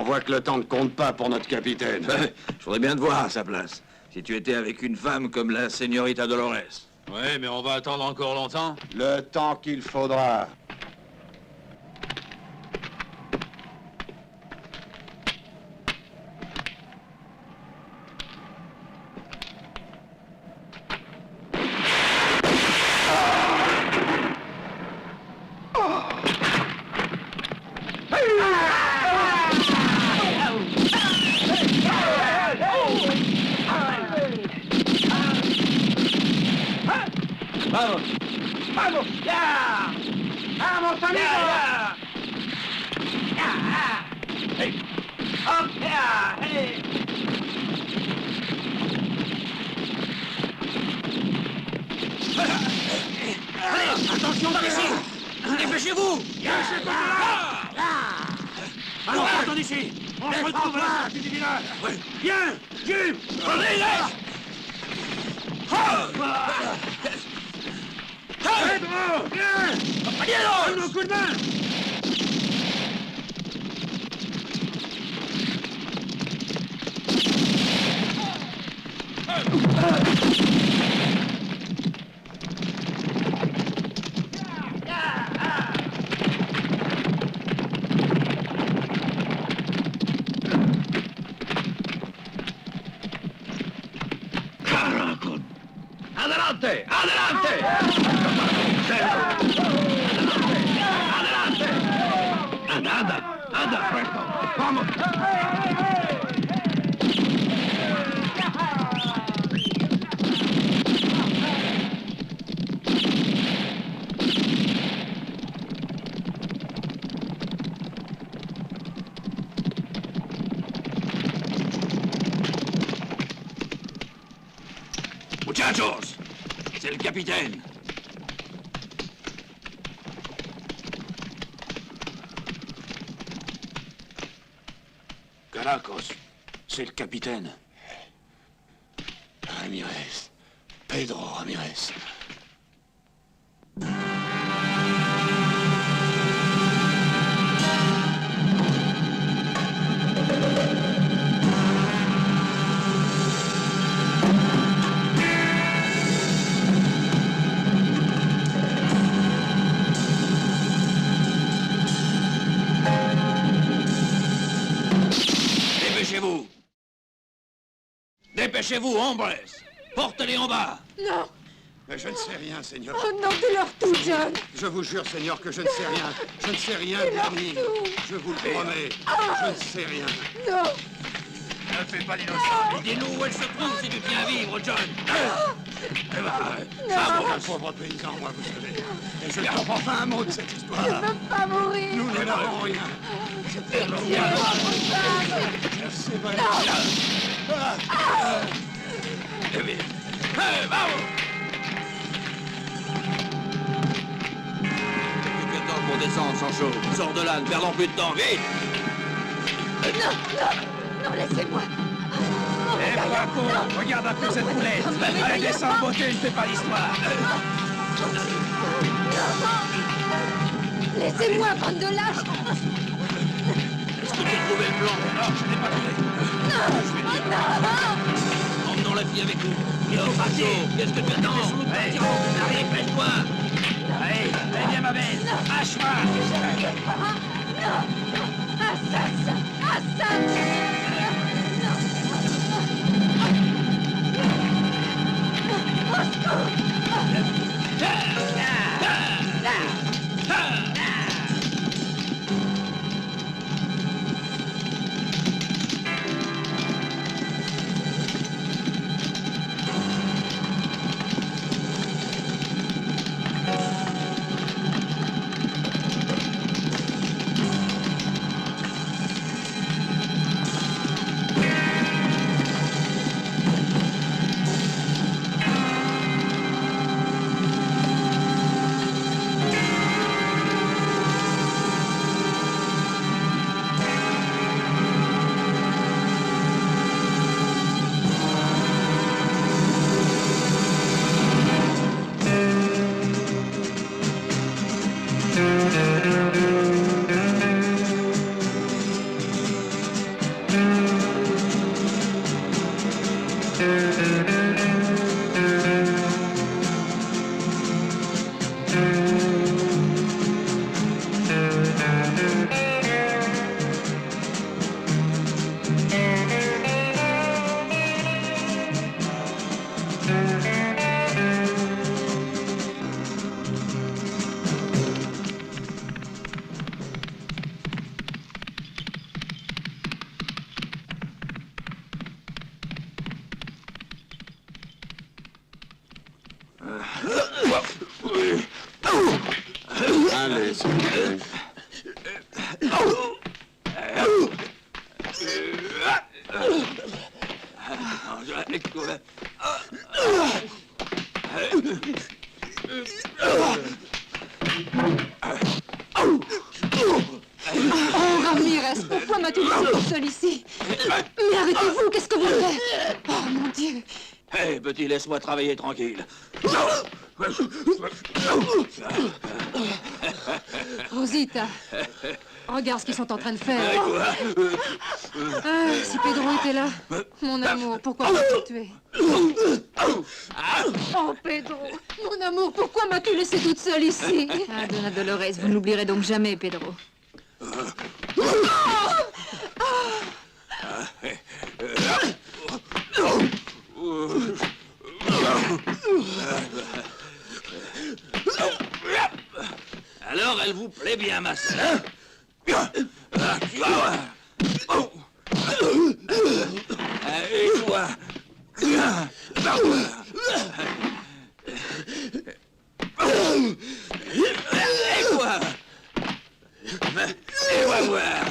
voit que le temps ne compte pas pour notre capitaine. Je voudrais bien te voir à sa place. Si tu étais avec une femme comme la señorita Dolores. Ouais, mais on va attendre encore longtemps. Le temps qu'il faudra. ¡Vamos! ¡Vamos! ¡Ya! ¡Vamos, amigos! ¡Ya! ¡Ya! ¡Hey! ¡Hop! ¡Ya! ¡Hey! Allez, attention par ici. Dépêchez-vous. Alors, partons d'ici! On se retrouve à la sortie du village! Viens! Jim! Pedro! Viens! Donne-nous un coup de main! Adelante, adelante. Adelante. Anda, Franco. Vamos. Muchachos, c'est le capitaine. Caracos, c'est le capitaine. Ramirez. Pedro Ramirez. Dépêchez-vous. Dépêchez-vous, hombres. Portez-les en bas. Non! Mais je ne sais rien, Seigneur. Oh non, dis-leur tout, John! Je vous jure, Seigneur, que je ne sais rien. Je ne sais rien, Dis-leur Bernie. tout. Je vous le promets. Je ne sais rien. Non! Ne fais pas l'innocent. Dis-nous où elle se trouve si tu tiens à vivre, John. Eh ben, Un pauvre paysan, moi, vous savez. Et je ne comprends pas un mot de cette Je histoire. veux pas mourir! Nous n'avons rien. Pitié, mon frère! Je sais pas. Eh bien, vamos. Plus que temps pour descendre, Sancho. Sors de là, ne perdons plus de temps, vite. Non, non! Non, laissez-moi! Eh, Franco, regarde un peu cette poulette! Allez, descends en beauté, ne fais pas l'histoire! Laissez-moi, bande de lâches! Est-ce que tu as trouvé le plan? Non, je n'ai pas trouvé. Non! Emmenons la fille avec nous. Non, Sancho, qu'est-ce que tu attends? Hey, Dépêche-toi. allez, viens ma belle! Hache-moi! Assassin! Assassin! Allez, s'il vous plaît. Oh, Ramirez, pourquoi m'as-tu laissé tout seul ici? Mais arrêtez-vous, qu'est-ce que vous faites? Oh, mon Dieu. Hé, petit, laisse-moi travailler tranquille. Rosita, regarde ce qu'ils sont en train de faire. Ah, si Pedro était là. Mon amour, pourquoi m'as-tu tué? Oh, Pedro, mon amour, pourquoi m'as-tu laissé toute seule ici? Ah, Donna Dolores, vous n'oublierez donc jamais, Pedro. Alors, elle vous plaît bien, ma sœur, hein? Et toi? Et quoi? Et va voir.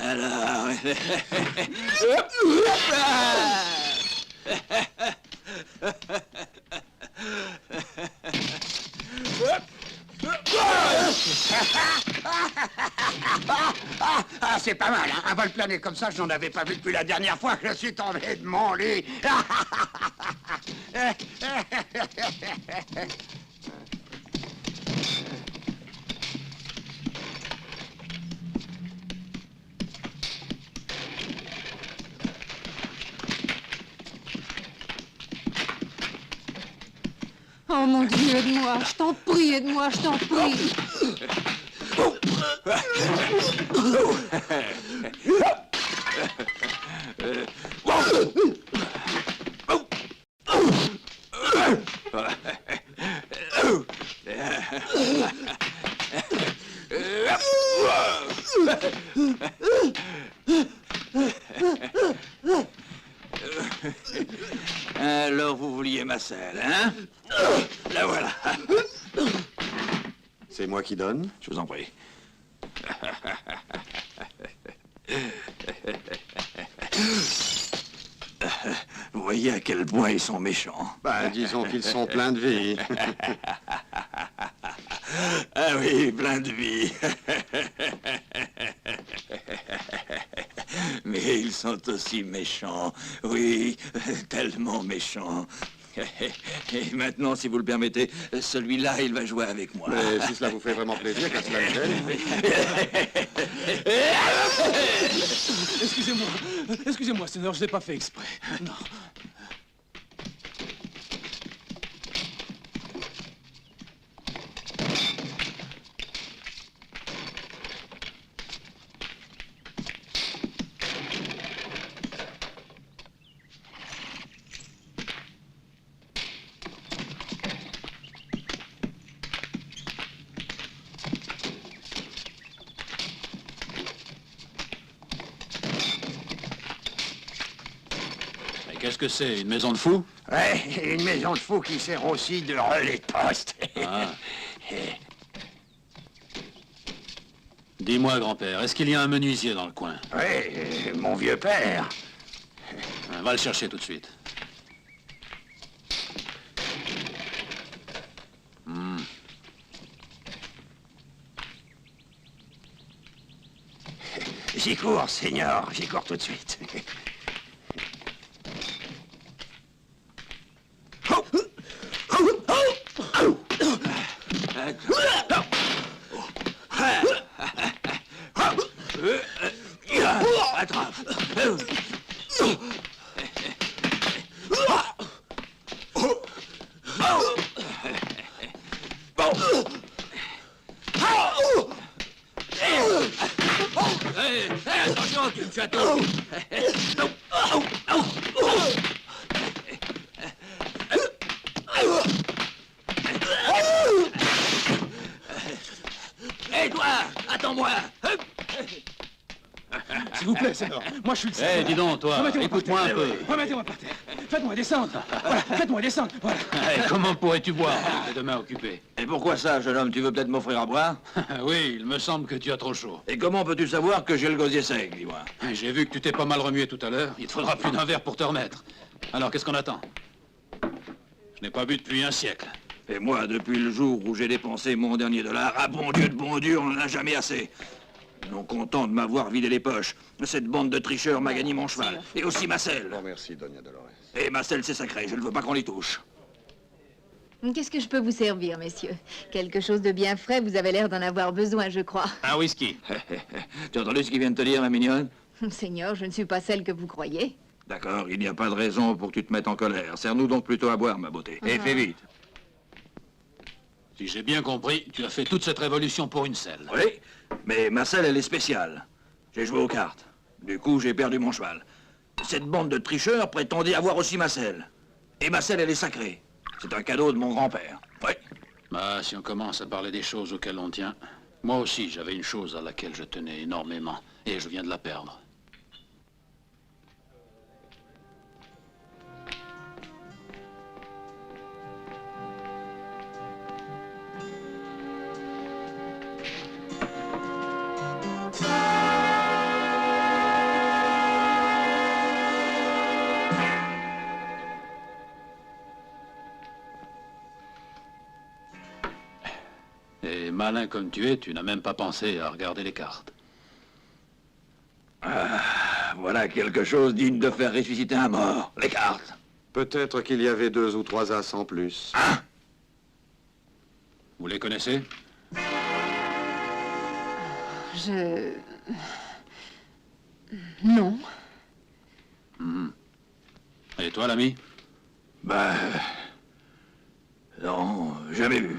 Alors... Ah, c'est pas mal, hein? Un vol plané comme ça, je n'en avais pas vu depuis la dernière fois que je suis tombé de mon lit. Oh, mon Dieu, aide-moi, je t'en prie, aide-moi, je t'en prie. Alors, vous vouliez ma selle, hein? La voilà. C'est moi qui donne? Je vous en prie. Vous voyez à quel point ils sont méchants. Bah, disons qu'ils sont pleins de vie. Ah oui, plein de vie. Mais ils sont aussi méchants. Oui, tellement méchants. Et maintenant, si vous le permettez, celui-là, il va jouer avec moi. Mais si cela vous fait vraiment plaisir, qu'à cela me gêne. Excusez-moi, Seigneur, je l'ai pas fait exprès. Non. Qu'est-ce que c'est, une maison de fous? Ouais, une maison de fous qui sert aussi de relais de poste. Ah. Dis-moi, grand-père, est-ce qu'il y a un menuisier dans le coin? Oui, mon vieux père. Va le chercher tout de suite. J'y cours, Seigneur, j'y cours tout de suite. Attrape. Attention, tu me chatouilles. sans moi. S'il vous plaît, Seigneur. Moi, je suis le Eh, Seigneur. dis donc, toi, écoute-moi un peu. Remettez-moi par terre. Faites-moi descendre. Voilà, faites-moi descendre. Voilà. Eh, comment pourrais-tu boire les deux mains occupées? Et pourquoi ça, jeune homme? Tu veux peut-être m'offrir à boire? Oui, il me semble que tu as trop chaud. Et comment peux-tu savoir que j'ai le gosier sec, dis-moi? J'ai vu que tu t'es pas mal remué tout à l'heure. Il te faudra plus d'un verre pour te remettre. Alors, qu'est-ce qu'on attend? Je n'ai pas bu depuis un siècle. Et moi, depuis le jour où j'ai dépensé mon dernier dollar, ah bon Dieu, on n'en a jamais assez. Non content de m'avoir vidé les poches, cette bande de tricheurs m'a gagné mon cheval. Et aussi ma selle. Non, merci, Doña Dolores. Et ma selle, c'est sacré, je ne veux pas qu'on les touche. Qu'est-ce que je peux vous servir, messieurs? Quelque chose de bien frais, vous avez l'air d'en avoir besoin, je crois. Un whisky. Tu as entendu ce qu'il vient de te dire, ma mignonne? Seigneur, je ne suis pas celle que vous croyez. D'accord, il n'y a pas de raison pour que tu te mettes en colère. Serre-nous donc plutôt à boire, ma beauté. Et fais vite. Si j'ai bien compris, tu as fait toute cette révolution pour une selle. Oui, mais ma selle, elle est spéciale. J'ai joué aux cartes. Du coup, j'ai perdu mon cheval. Cette bande de tricheurs prétendait avoir aussi ma selle. Et ma selle, elle est sacrée. C'est un cadeau de mon grand-père. Oui. Bah, si on commence à parler des choses auxquelles on tient... Moi aussi, j'avais une chose à laquelle je tenais énormément. Et je viens de la perdre. Et malin comme tu es, tu n'as même pas pensé à regarder les cartes. Voilà quelque chose digne de faire ressusciter un mort. Les cartes. Peut-être qu'il y avait 2 ou 3 as en plus. Vous les connaissez? Non. Et toi, l'ami? Ben... Non, jamais vu.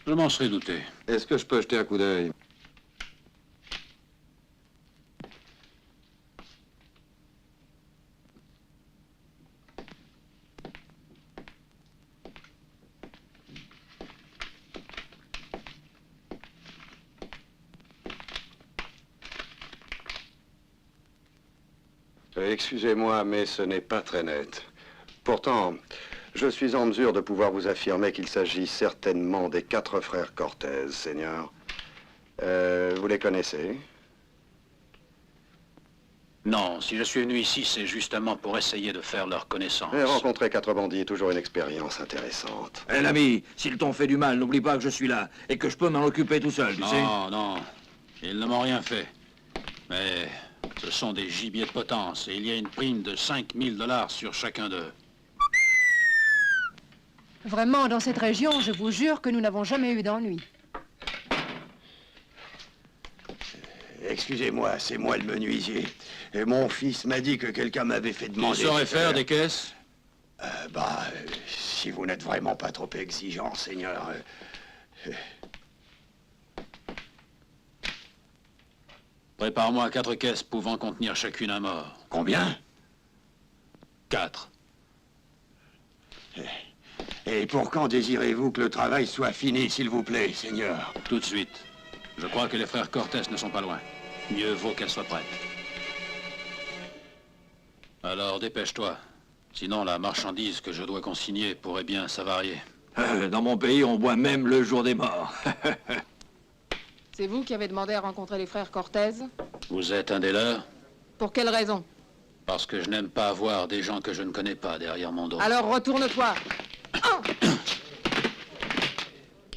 Je m'en serais douté. Est-ce que je peux jeter un coup d'œil? Excusez-moi, mais ce n'est pas très net. Pourtant, je suis en mesure de pouvoir vous affirmer qu'il s'agit certainement des 4 frères Cortez, Seigneur. Vous les connaissez? Non, si je suis venu ici, c'est justement pour essayer de faire leur connaissance. Et rencontrer 4 bandits est toujours une expérience intéressante. Eh, l'ami, s'ils t'ont fait du mal, n'oublie pas que je suis là et que je peux m'en occuper tout seul, tu sais. Non, non, ils ne m'ont rien fait. Mais ce sont des gibiers de potence et il y a une prime de 5000 $ sur chacun d'eux. Vraiment, dans cette région, je vous jure que nous n'avons jamais eu d'ennui. Excusez-moi, c'est moi le menuisier. Et mon fils m'a dit que quelqu'un m'avait fait Tu demander... saurais faire des caisses? Si vous n'êtes vraiment pas trop exigeant, Seigneur... Prépare-moi 4 caisses pouvant contenir chacune un mort. Combien? 4. Et pour quand désirez-vous que le travail soit fini, s'il vous plaît, Seigneur? Tout de suite. Je crois que les frères Cortés ne sont pas loin. Mieux vaut qu'elles soient prêtes. Alors dépêche-toi. Sinon, la marchandise que je dois consigner pourrait bien s'avarier. Dans mon pays, on boit même le jour des morts. C'est vous qui avez demandé à rencontrer les frères Cortez? Vous êtes un des leurs? Pour quelle raison? Parce que je n'aime pas avoir des gens que je ne connais pas derrière mon dos. Alors retourne-toi.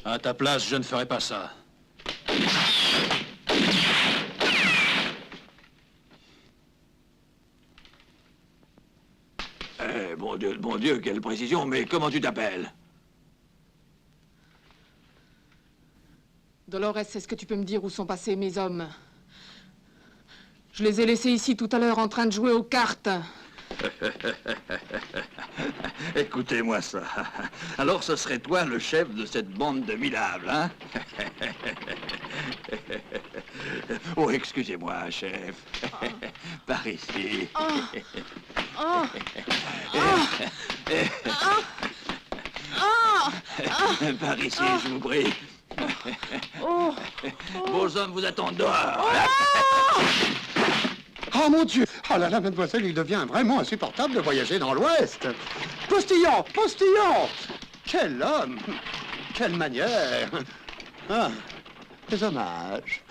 À ta place, je ne ferai pas ça. Bon Dieu, quelle précision, mais comment tu t'appelles? Dolores, est-ce que tu peux me dire où sont passés mes hommes? Je les ai laissés ici tout à l'heure en train de jouer aux cartes. Écoutez-moi ça. Alors ce serait toi le chef de cette bande de minables, hein? Oh, excusez-moi, chef. Par ici. Par ici, je vous prie. Vos hommes vous attendent dehors. Oh mon Dieu! Oh là là, mademoiselle, il devient vraiment insupportable de voyager dans l'Ouest. Postillon! Postillon! Quel homme! Quelle manière! Ah, des hommages.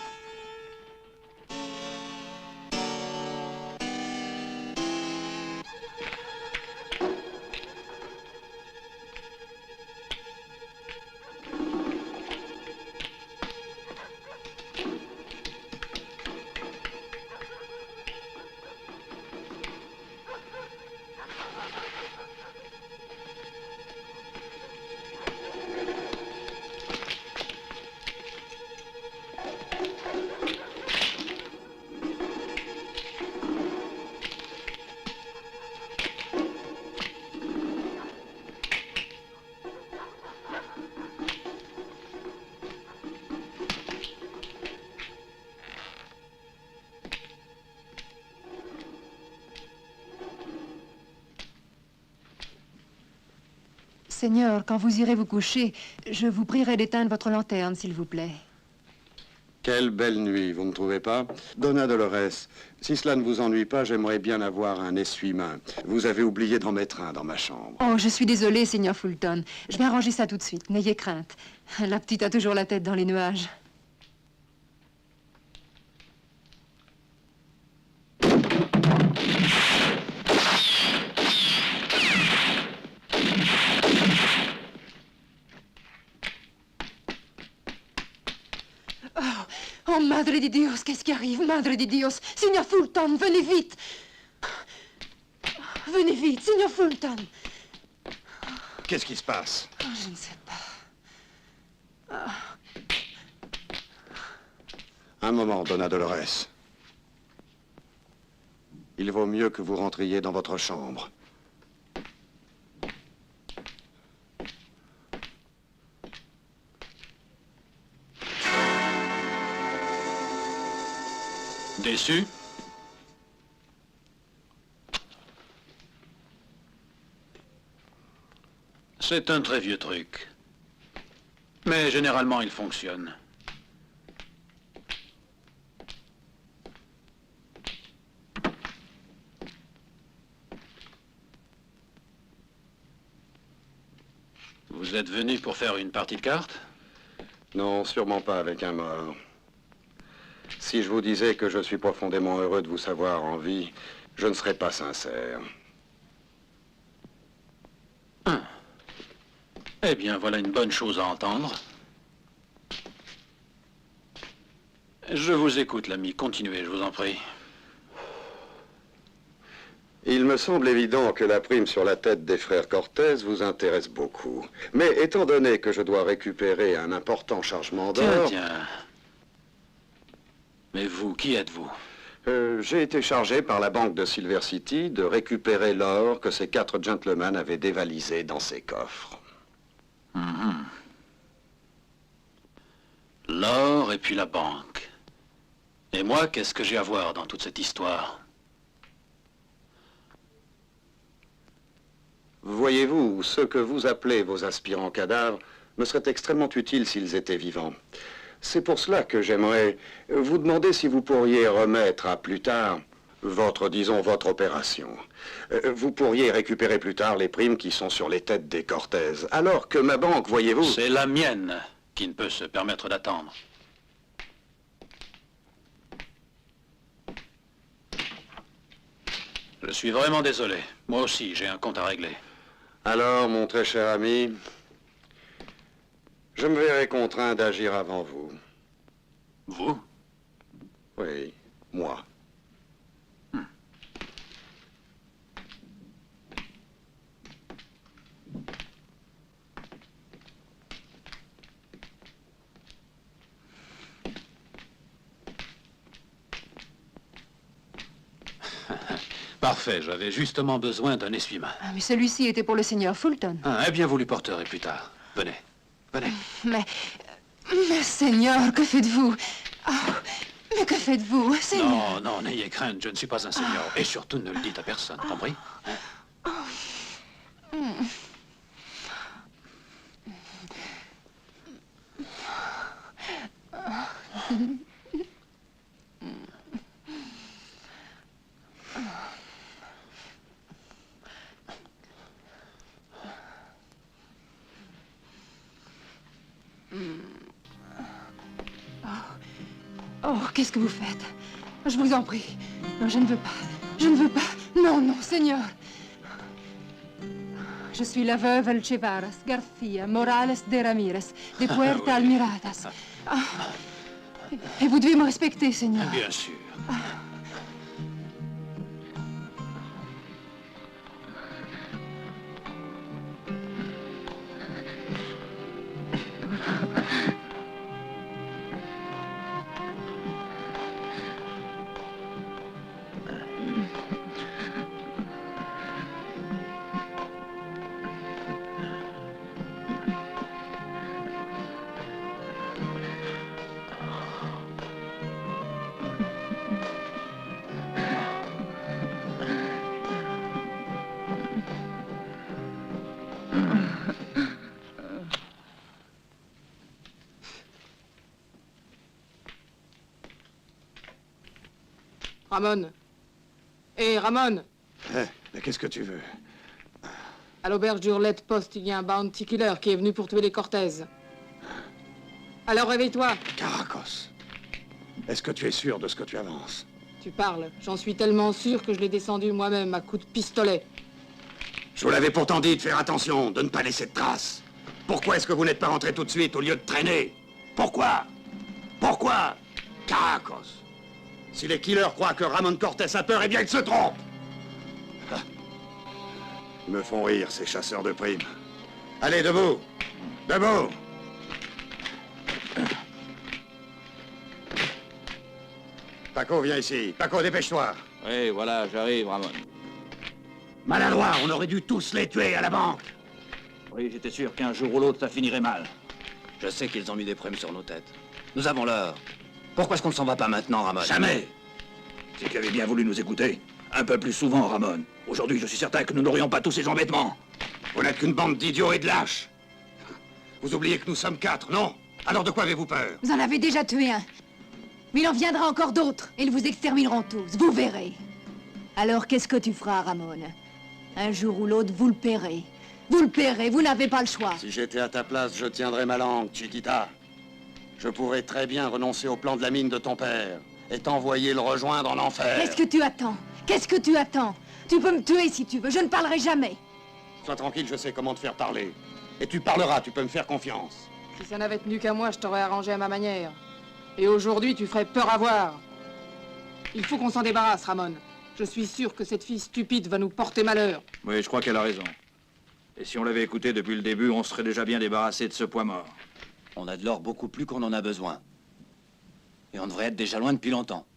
Seigneur, quand vous irez vous coucher, je vous prierai d'éteindre votre lanterne, s'il vous plaît. Quelle belle nuit, vous ne trouvez pas? Donna Dolores, si cela ne vous ennuie pas, j'aimerais bien avoir un essuie-main. Vous avez oublié d'en mettre un dans ma chambre. Oh, je suis désolée, Seigneur Fulton. Je vais arranger ça tout de suite. N'ayez crainte. La petite a toujours la tête dans les nuages. Oh, Madre de Dios, qu'est-ce qui arrive? Madre de Dios! Signor Fulton, venez vite! Venez vite, Signor Fulton! Qu'est-ce qui se passe? Oh, je ne sais pas. Un moment, Donna Dolores. Il vaut mieux que vous rentriez dans votre chambre. Déçu? C'est un très vieux truc. Mais généralement, il fonctionne. Vous êtes venu pour faire une partie de cartes? Non, sûrement pas avec un mort. Si je vous disais que je suis profondément heureux de vous savoir en vie, je ne serais pas sincère. Eh bien, voilà une bonne chose à entendre. Je vous écoute, l'ami. Continuez, je vous en prie. Il me semble évident que la prime sur la tête des frères Cortez vous intéresse beaucoup. Mais étant donné que je dois récupérer un important chargement d'or... Tiens. Mais vous, qui êtes-vous? J'ai été chargé par la banque de Silver City de récupérer l'or que ces 4 gentlemen avaient dévalisé dans ces coffres. L'or et puis la banque. Et moi, qu'est-ce que j'ai à voir dans toute cette histoire? Voyez-vous, ce que vous appelez vos aspirants cadavres me seraient extrêmement utiles s'ils étaient vivants. C'est pour cela que j'aimerais vous demander si vous pourriez remettre à plus tard votre opération. Vous pourriez récupérer plus tard les primes qui sont sur les têtes des Cortez. Alors que ma banque, voyez-vous... C'est la mienne qui ne peut se permettre d'attendre. Je suis vraiment désolé. Moi aussi, j'ai un compte à régler. Alors, mon très cher ami, je me verrai contraint d'agir avant vous. Vous? Oui, moi. Parfait, j'avais justement besoin d'un essuie-main. Ah, mais celui-ci était pour le Seigneur Fulton. Ah, eh bien, vous lui porterez plus tard. Venez, venez. Mais Seigneur, que faites-vous? Oh, mais que faites-vous, Seigneur? Non, non, n'ayez crainte, je ne suis pas un seigneur. Et surtout, ne le dites à personne, compris? Oh, qu'est-ce que vous faites? Je vous en prie. Non, je ne veux pas. Je ne veux pas. Non, non, Seigneur. Je suis la veuve Alcevaras Garcia Morales de Ramirez, de Puerta Almiradas. Ah. Et vous devez me respecter, Seigneur. Bien sûr. Ramon. Hé, Ramon. Mais qu'est-ce que tu veux? À l'auberge d'Hurlette Post, il y a un bounty killer qui est venu pour tuer les Cortez. Alors réveille-toi. Caracos. Est-ce que tu es sûr de ce que tu avances? Tu parles. J'en suis tellement sûr que je l'ai descendu moi-même à coups de pistolet. Je vous l'avais pourtant dit de faire attention, de ne pas laisser de traces. Pourquoi est-ce que vous n'êtes pas rentré tout de suite au lieu de traîner? Pourquoi? Pourquoi? Caracos. Si les killers croient que Ramon Cortés a peur, eh bien ils se trompent. Ah. Ils me font rire, ces chasseurs de primes. Allez, debout. Debout. Paco, viens ici. Paco, dépêche-toi. Oui, voilà, j'arrive, Ramon. Maladroit, on aurait dû tous les tuer à la banque. Oui, j'étais sûr qu'un jour ou l'autre, ça finirait mal. Je sais qu'ils ont mis des primes sur nos têtes. Nous avons l'heure. Pourquoi est-ce qu'on ne s'en va pas maintenant, Ramon? Jamais. Si tu avais bien voulu nous écouter, un peu plus souvent, Ramon. Aujourd'hui, je suis certain que nous n'aurions pas tous ces embêtements. Vous n'êtes qu'une bande d'idiots et de lâches. Vous oubliez que nous sommes 4, non? Alors de quoi avez-vous peur? Vous en avez déjà tué un. Mais il en viendra encore d'autres, et ils vous extermineront tous, vous verrez. Alors qu'est-ce que tu feras, Ramon? Un jour ou l'autre, vous le paierez. Vous le paierez, vous n'avez pas le choix. Si j'étais à ta place, je tiendrais ma langue, Chiquita. Je pourrais très bien renoncer au plan de la mine de ton père et t'envoyer le rejoindre en enfer. Qu'est-ce que tu attends? Qu'est-ce que tu attends? Tu peux me tuer si tu veux, je ne parlerai jamais. Sois tranquille, je sais comment te faire parler. Et tu parleras, tu peux me faire confiance. Si ça n'avait tenu qu'à moi, je t'aurais arrangé à ma manière. Et aujourd'hui, tu ferais peur à voir. Il faut qu'on s'en débarrasse, Ramon. Je suis sûr que cette fille stupide va nous porter malheur. Oui, je crois qu'elle a raison. Et si on l'avait écouté depuis le début, on serait déjà bien débarrassé de ce poids mort. On a de l'or beaucoup plus qu'on en a besoin. Et on devrait être déjà loin depuis longtemps.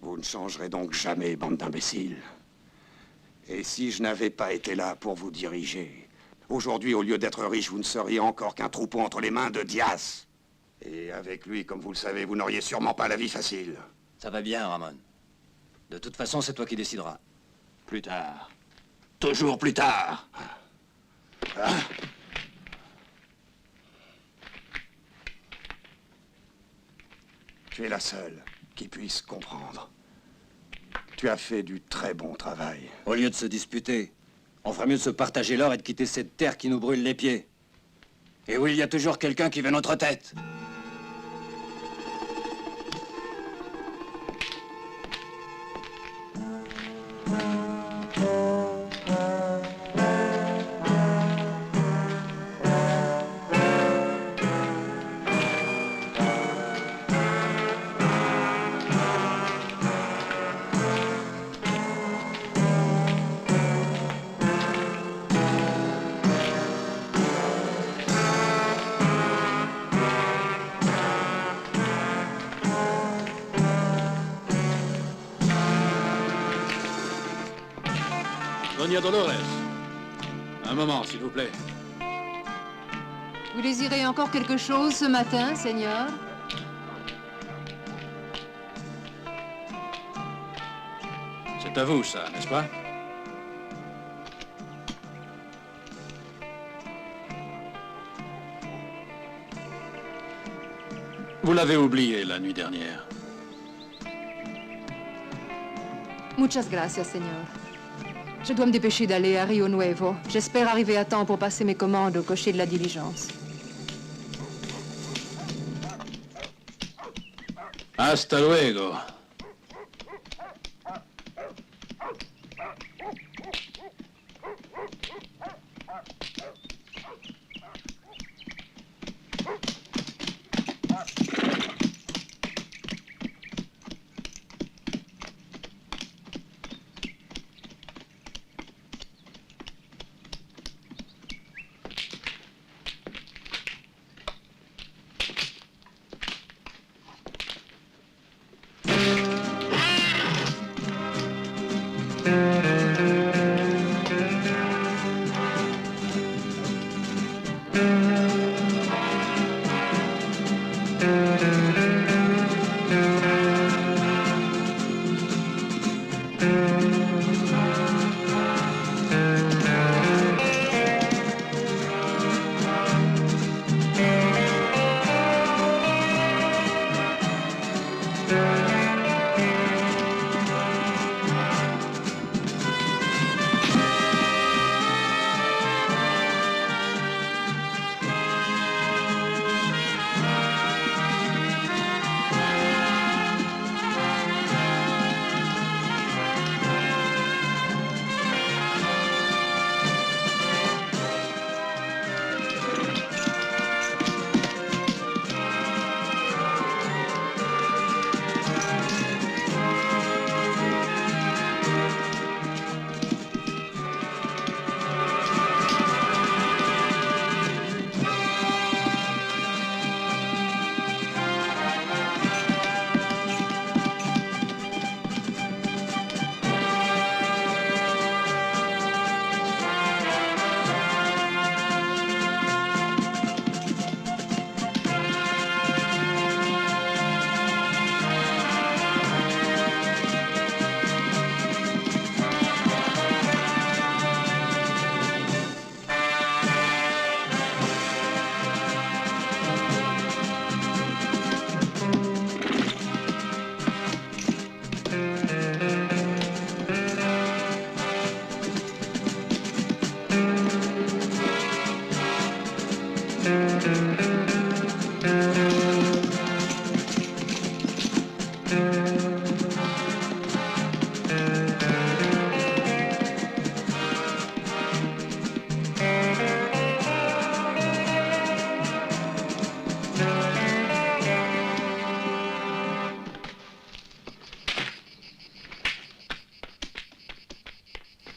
Vous ne changerez donc jamais, bande d'imbéciles. Et si je n'avais pas été là pour vous diriger, aujourd'hui, au lieu d'être riche, vous ne seriez encore qu'un troupeau entre les mains de Diaz. Et avec lui, comme vous le savez, vous n'auriez sûrement pas la vie facile. Ça va bien, Ramon. De toute façon, c'est toi qui décideras. Plus tard. Toujours plus tard. Ah. Tu es la seule qui puisse comprendre. Tu as fait du très bon travail. Au lieu de se disputer, on ferait mieux de se partager l'or et de quitter cette terre qui nous brûle les pieds. Et oui, il y a toujours quelqu'un qui veut notre tête. Doña Dolores. Un moment, s'il vous plaît. Vous désirez encore quelque chose ce matin, Seigneur? C'est à vous, ça, n'est-ce pas? Vous l'avez oublié la nuit dernière. Muchas gracias, Seigneur. Je dois me dépêcher d'aller à Rio Nuevo. J'espère arriver à temps pour passer mes commandes au cocher de la diligence. Hasta luego.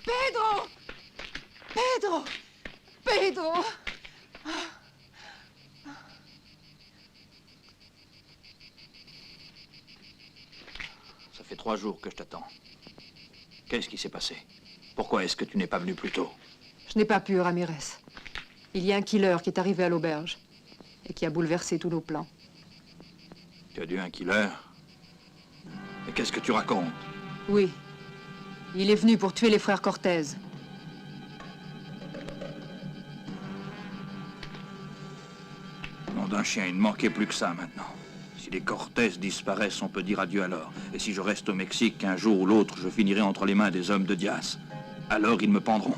Pedro! Pedro! Pedro! Ça fait 3 jours que je t'attends. Qu'est-ce qui s'est passé? Pourquoi est-ce que tu n'es pas venu plus tôt? Je n'ai pas pu, Ramirez. Il y a un killer qui est arrivé à l'auberge et qui a bouleversé tous nos plans. Tu as dit un killer? Mais qu'est-ce que tu racontes? Oui. Il est venu pour tuer les frères Cortez. Nom d'un chien, il ne manquait plus que ça maintenant. Si les Cortez disparaissent, on peut dire adieu alors. Et si je reste au Mexique, un jour ou l'autre, je finirai entre les mains des hommes de Diaz. Alors ils me pendront.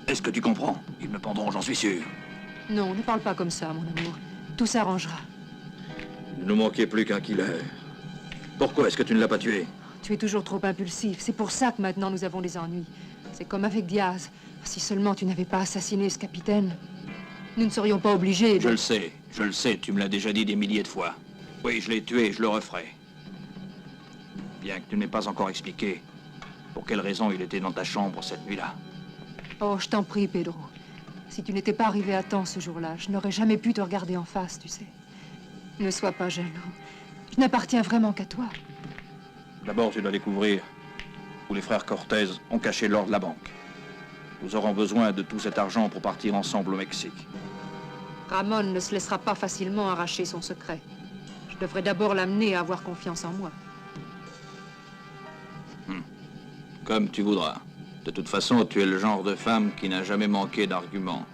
Est-ce que tu comprends? Ils me pendront, j'en suis sûr. Non, ne parle pas comme ça, mon amour. Tout s'arrangera. Il ne manquait plus qu'un killer. Pourquoi est-ce que tu ne l'as pas tué? Tu es toujours trop impulsif. C'est pour ça que maintenant nous avons des ennuis. C'est comme avec Diaz. Si seulement tu n'avais pas assassiné ce capitaine, nous ne serions pas obligés de... Je le sais, tu me l'as déjà dit des milliers de fois. Oui, je l'ai tué, je le referai. Bien que tu n'aies pas encore expliqué pour quelle raison il était dans ta chambre cette nuit-là. Oh, je t'en prie, Pedro. Si tu n'étais pas arrivé à temps ce jour-là, je n'aurais jamais pu te regarder en face, tu sais. Ne sois pas jaloux. Je n'appartiens vraiment qu'à toi. D'abord, tu dois découvrir où les frères Cortez ont caché l'or de la banque. Nous aurons besoin de tout cet argent pour partir ensemble au Mexique. Ramon ne se laissera pas facilement arracher son secret. Je devrais d'abord l'amener à avoir confiance en moi. Comme tu voudras. De toute façon, tu es le genre de femme qui n'a jamais manqué d'arguments.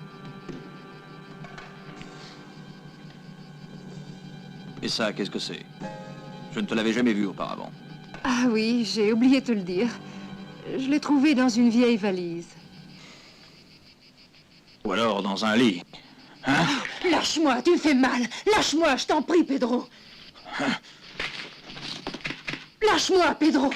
Et ça, qu'est-ce que c'est? Je ne te l'avais jamais vu auparavant. Ah oui, j'ai oublié de te le dire. Je l'ai trouvé dans une vieille valise. Ou alors dans un lit. Hein? Lâche-moi, tu me fais mal. Lâche-moi, je t'en prie, Pedro. Lâche-moi, Pedro!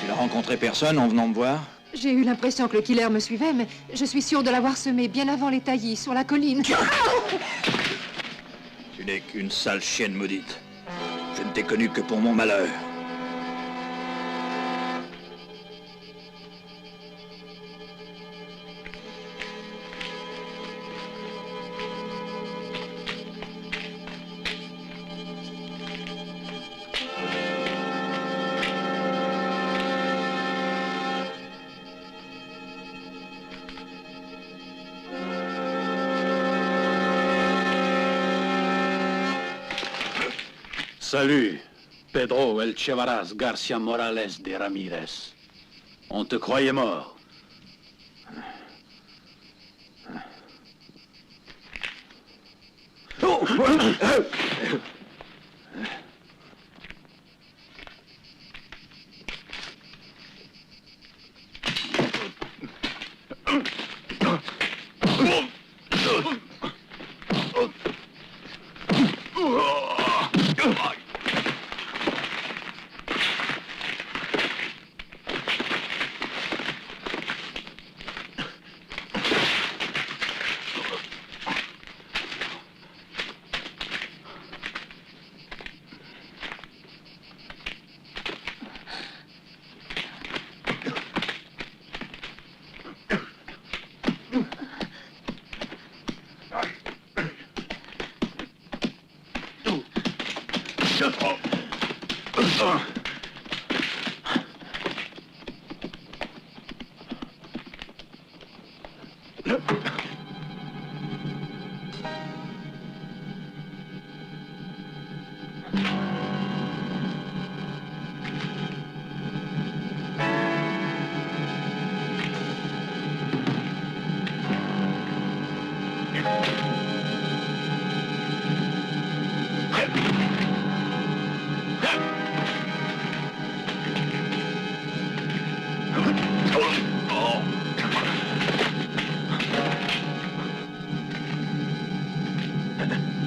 Tu n'as rencontré personne en venant me voir? J'ai eu l'impression que le killer me suivait, mais je suis sûre de l'avoir semé bien avant les taillis, sur la colline. Tu n'es qu'une sale chienne maudite. Je ne t'ai connu que pour mon malheur. Salut, Pedro El Chevaras Garcia Morales de Ramirez. On te croyait mort.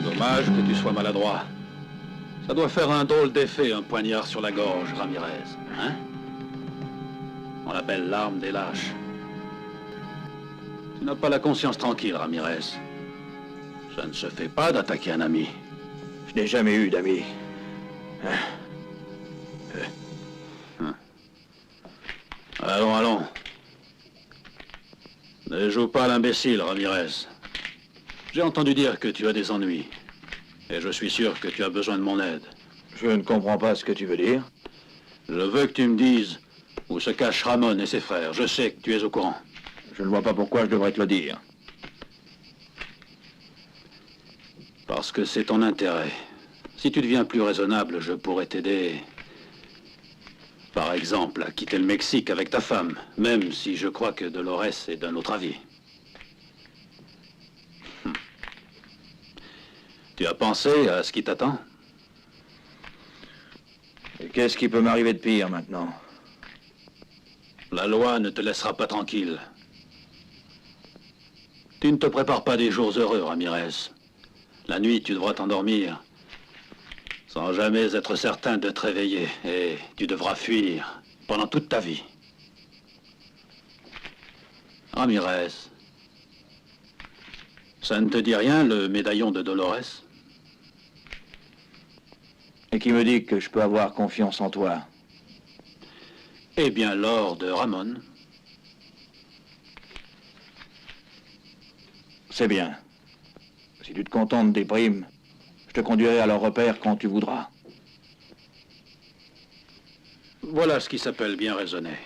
Dommage que tu sois maladroit. Ça doit faire un drôle d'effet, un poignard sur la gorge, Ramirez. Hein? On l'appelle l'arme des lâches. Tu n'as pas la conscience tranquille, Ramirez. Ça ne se fait pas d'attaquer un ami. Je n'ai jamais eu d'amis. Allons, allons. Ne joue pas à l'imbécile, Ramirez. J'ai entendu dire que tu as des ennuis. Et je suis sûr que tu as besoin de mon aide. Je ne comprends pas ce que tu veux dire. Je veux que tu me dises où se cachent Ramon et ses frères. Je sais que tu es au courant. Je ne vois pas pourquoi je devrais te le dire. Parce que c'est ton intérêt. Si tu deviens plus raisonnable, je pourrais t'aider. Par exemple, à quitter le Mexique avec ta femme, même si je crois que Dolores est d'un autre avis. Tu as pensé à ce qui t'attend? Et qu'est-ce qui peut m'arriver de pire maintenant? La loi ne te laissera pas tranquille. Tu ne te prépares pas des jours heureux, Ramirez. La nuit, tu devras t'endormir sans jamais être certain de te réveiller. Et tu devras fuir pendant toute ta vie. Ramirez, ça ne te dit rien, le médaillon de Dolores? Et qui me dit que je peux avoir confiance en toi? Eh bien, l'or de Ramon. C'est bien. Si tu te contentes des primes, je te conduirai à leur repère quand tu voudras. Voilà ce qui s'appelle bien raisonner.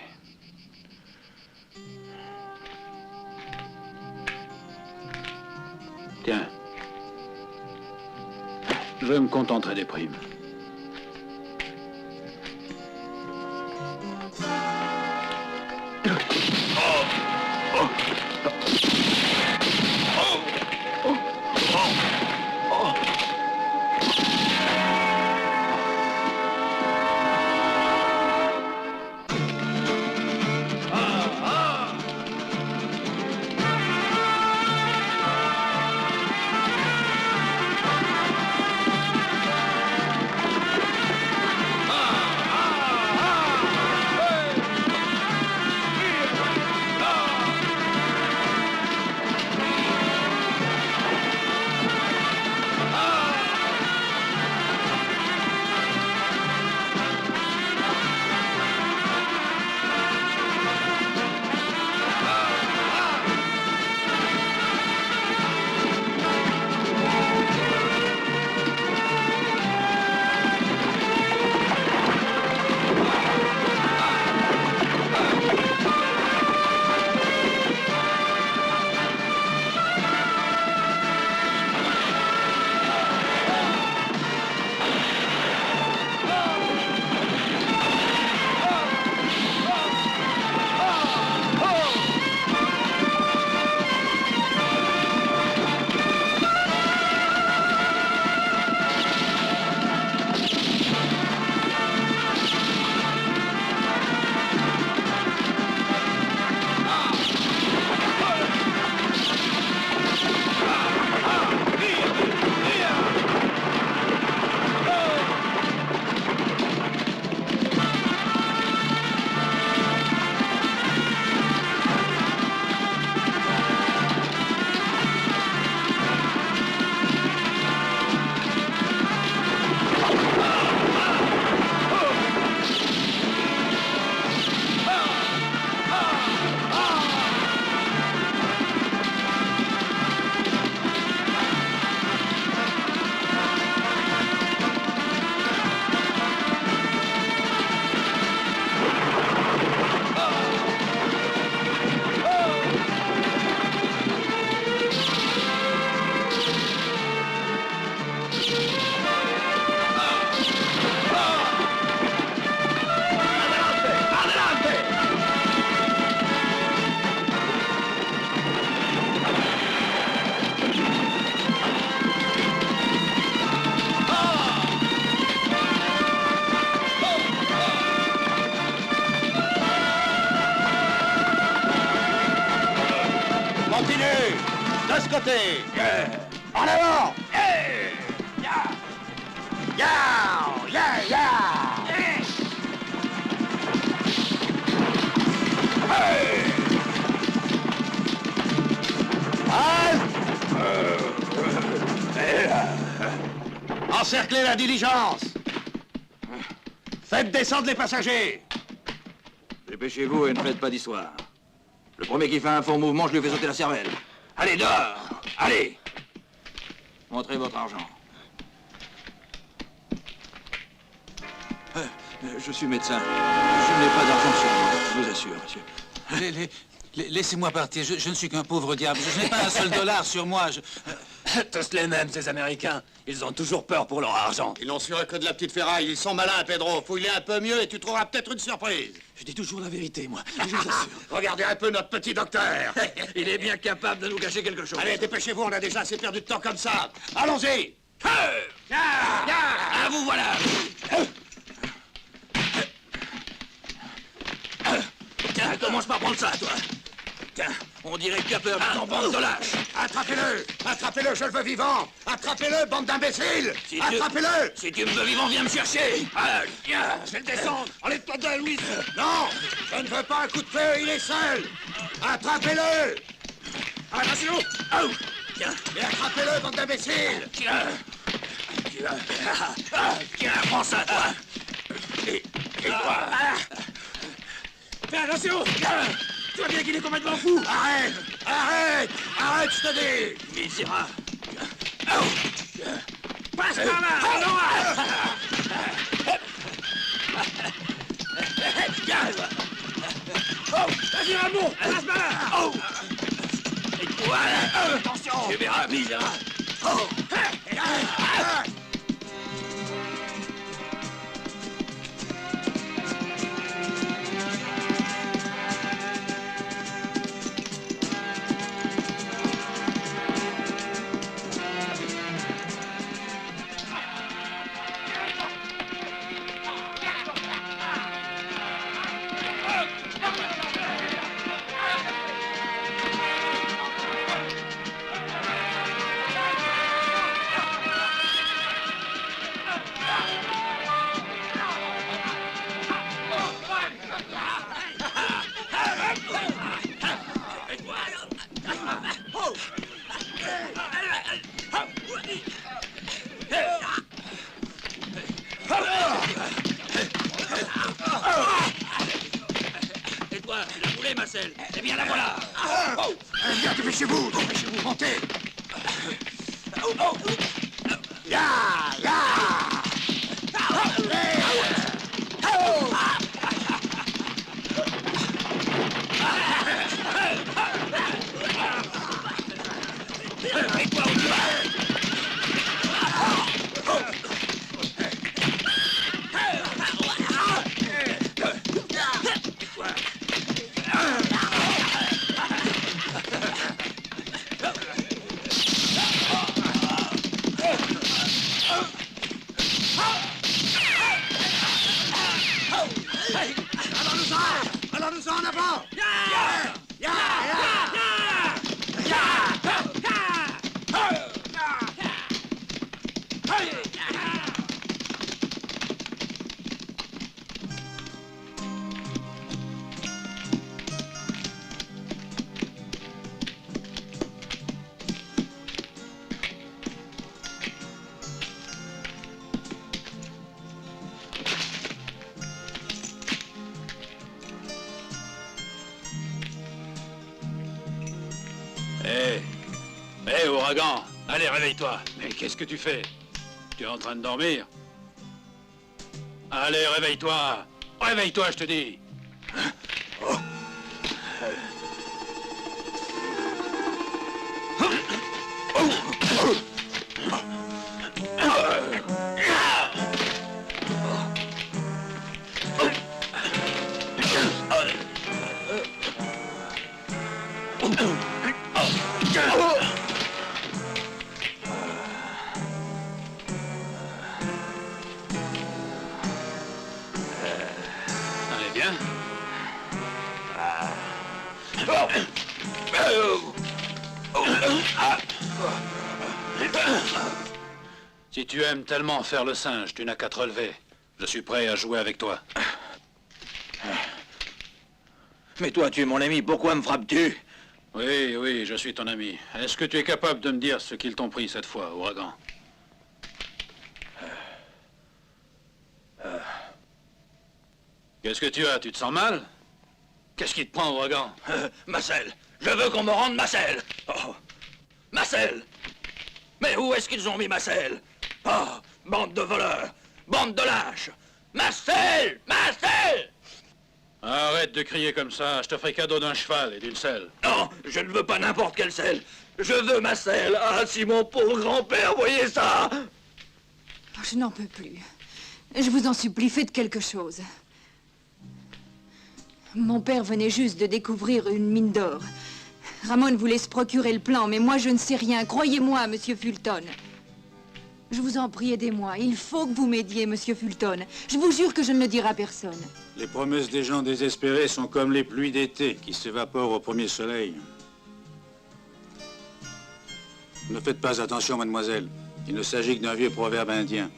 Tiens. Je me contenterai des primes. De ce côté. En avant. Encerclez la diligence. Faites descendre les passagers. Dépêchez-vous et ne faites pas d'histoire. Le premier qui fait un faux mouvement, je lui fais sauter la cervelle. Allez, dehors! Allez! Montrez votre argent. Je suis médecin. Je n'ai pas d'argent sur moi, je vous assure, monsieur. Laissez-moi partir, je ne suis qu'un pauvre diable. Je n'ai pas un seul dollar sur moi. Tous les mêmes, ces Américains. Ils ont toujours peur pour leur argent. Ils n'ont sur que de la petite ferraille. Ils sont malins, Pedro. Fouille-les un peu mieux et tu trouveras peut-être une surprise. Je dis toujours la vérité, moi. Je vous assure. Regardez un peu notre petit docteur. Il est bien capable de nous cacher quelque chose. Allez, dépêchez-vous, on a déjà assez perdu de temps comme ça. Allons-y. Ah, vous voilà! Tiens, commence par prendre ça, toi. Tiens, on dirait que tu as peur de ton bande de lâches. Attrapez-le. Attrapez-le, je le veux vivant. Attrapez-le, bande d'imbéciles. Attrapez-le. Si tu me veux vivant, viens me chercher. Ah, tiens, je vais le descendre. Enlève-toi de là, Louis. Non, je ne veux pas un coup de feu, il est seul. Attrapez-le. Attention. Oh, tiens. Et attrapez-le, bande d'imbéciles. Tiens. Tiens, prends ça, toi. Et toi. Fais attention. Tu vois bien qu'il est complètement fou. Arrête. Arrête! Arrête, je te dis! Misérable! Passe par là! Oh! Vas-y, Ramon! Passe par là! Oh! Et voilà! Attention! Tu verras, misérable! Oh! Et toi, tu l'as voulu, Marcel? Eh bien, la voilà! Bien, dépêchez-vous, montez! Ya! Ya! Et toi, où tu vas? Allons-nous en avant! Hé, ouragan! Allez, réveille-toi! Mais qu'est-ce que tu fais? Tu es en train de dormir? Allez, réveille-toi! Réveille-toi, je te dis! Allez, bien. Si tu aimes tellement faire le singe, tu n'as qu'à te relever. Je suis prêt à jouer avec toi. Mais toi, tu es mon ami, pourquoi me frappes-tu? Oui, oui, je suis ton ami. Est-ce que tu es capable de me dire ce qu'ils t'ont pris cette fois, ouragan? Qu'est-ce que tu as? Tu te sens mal? Qu'est-ce qui te prend, ouragan? Marcel, je veux qu'on me rende Marcel. Oh. Marcel! Mais où est-ce qu'ils ont mis Marcel? Oh, bande de voleurs, bande de lâches! Marcel! Marcel! Arrête de crier comme ça, je te ferai cadeau d'un cheval et d'une selle. Non, je ne veux pas n'importe quelle selle. Je veux ma selle. Ah, si mon pauvre grand-père voyait ça! Oh, je n'en peux plus. Je vous en supplie, faites quelque chose. Mon père venait juste de découvrir une mine d'or. Ramon voulait se procurer le plan, mais moi je ne sais rien. Croyez-moi, monsieur Fulton. Je vous en prie, aidez-moi. Il faut que vous m'aidiez, monsieur Fulton. Je vous jure que je ne le dirai à personne. Les promesses des gens désespérés sont comme les pluies d'été qui s'évaporent au premier soleil. Ne faites pas attention, mademoiselle. Il ne s'agit que d'un vieux proverbe indien.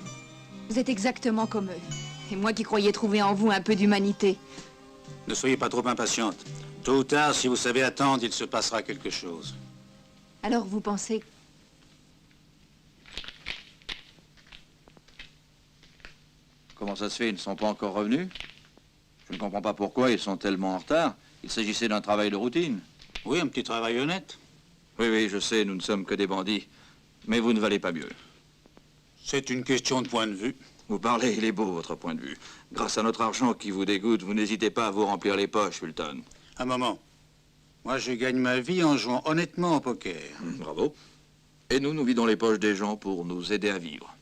Vous êtes exactement comme eux. Et moi qui croyais trouver en vous un peu d'humanité. Ne soyez pas trop impatiente. Tôt ou tard, si vous savez attendre, il se passera quelque chose. Alors vous pensez... Comment ça se fait? Ils ne sont pas encore revenus? Je ne comprends pas pourquoi ils sont tellement en retard. Il s'agissait d'un travail de routine. Oui, un petit travail honnête. Oui, oui, je sais, nous ne sommes que des bandits. Mais vous ne valez pas mieux. C'est une question de point de vue. Vous parlez, il est beau, votre point de vue. Grâce à notre argent qui vous dégoûte, vous n'hésitez pas à vous remplir les poches, Fulton. Un moment. Moi, je gagne ma vie en jouant honnêtement au poker. Bravo. Et nous vidons les poches des gens pour nous aider à vivre.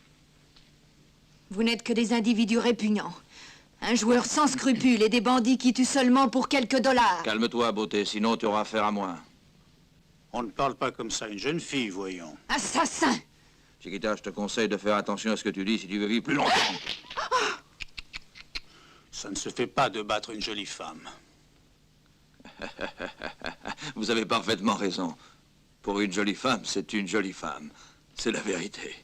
Vous n'êtes que des individus répugnants. Un joueur sans scrupules et des bandits qui tuent seulement pour quelques dollars. Calme-toi, beauté, sinon tu auras affaire à moi. On ne parle pas comme ça à une jeune fille, voyons. Assassin! Chiquita, je te conseille de faire attention à ce que tu dis si tu veux vivre plus longtemps. Ça ne se fait pas de battre une jolie femme. Vous avez parfaitement raison. Pour une jolie femme, c'est une jolie femme. C'est la vérité.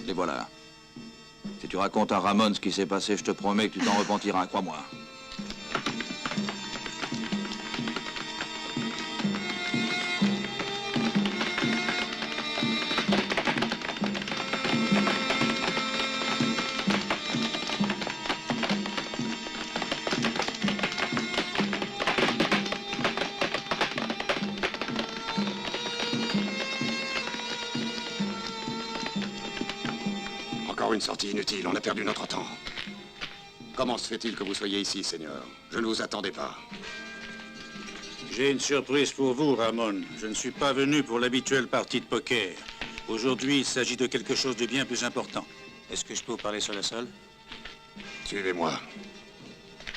Les voilà. Si tu racontes à Ramon ce qui s'est passé, je te promets que tu t'en repentiras, crois-moi. Encore une sortie inutile, on a perdu notre temps. Comment se fait-il que vous soyez ici, Seigneur? Je ne vous attendais pas. J'ai une surprise pour vous, Ramon. Je ne suis pas venu pour l'habituelle partie de poker. Aujourd'hui, il s'agit de quelque chose de bien plus important. Est-ce que je peux vous parler seul à seul? Suivez-moi.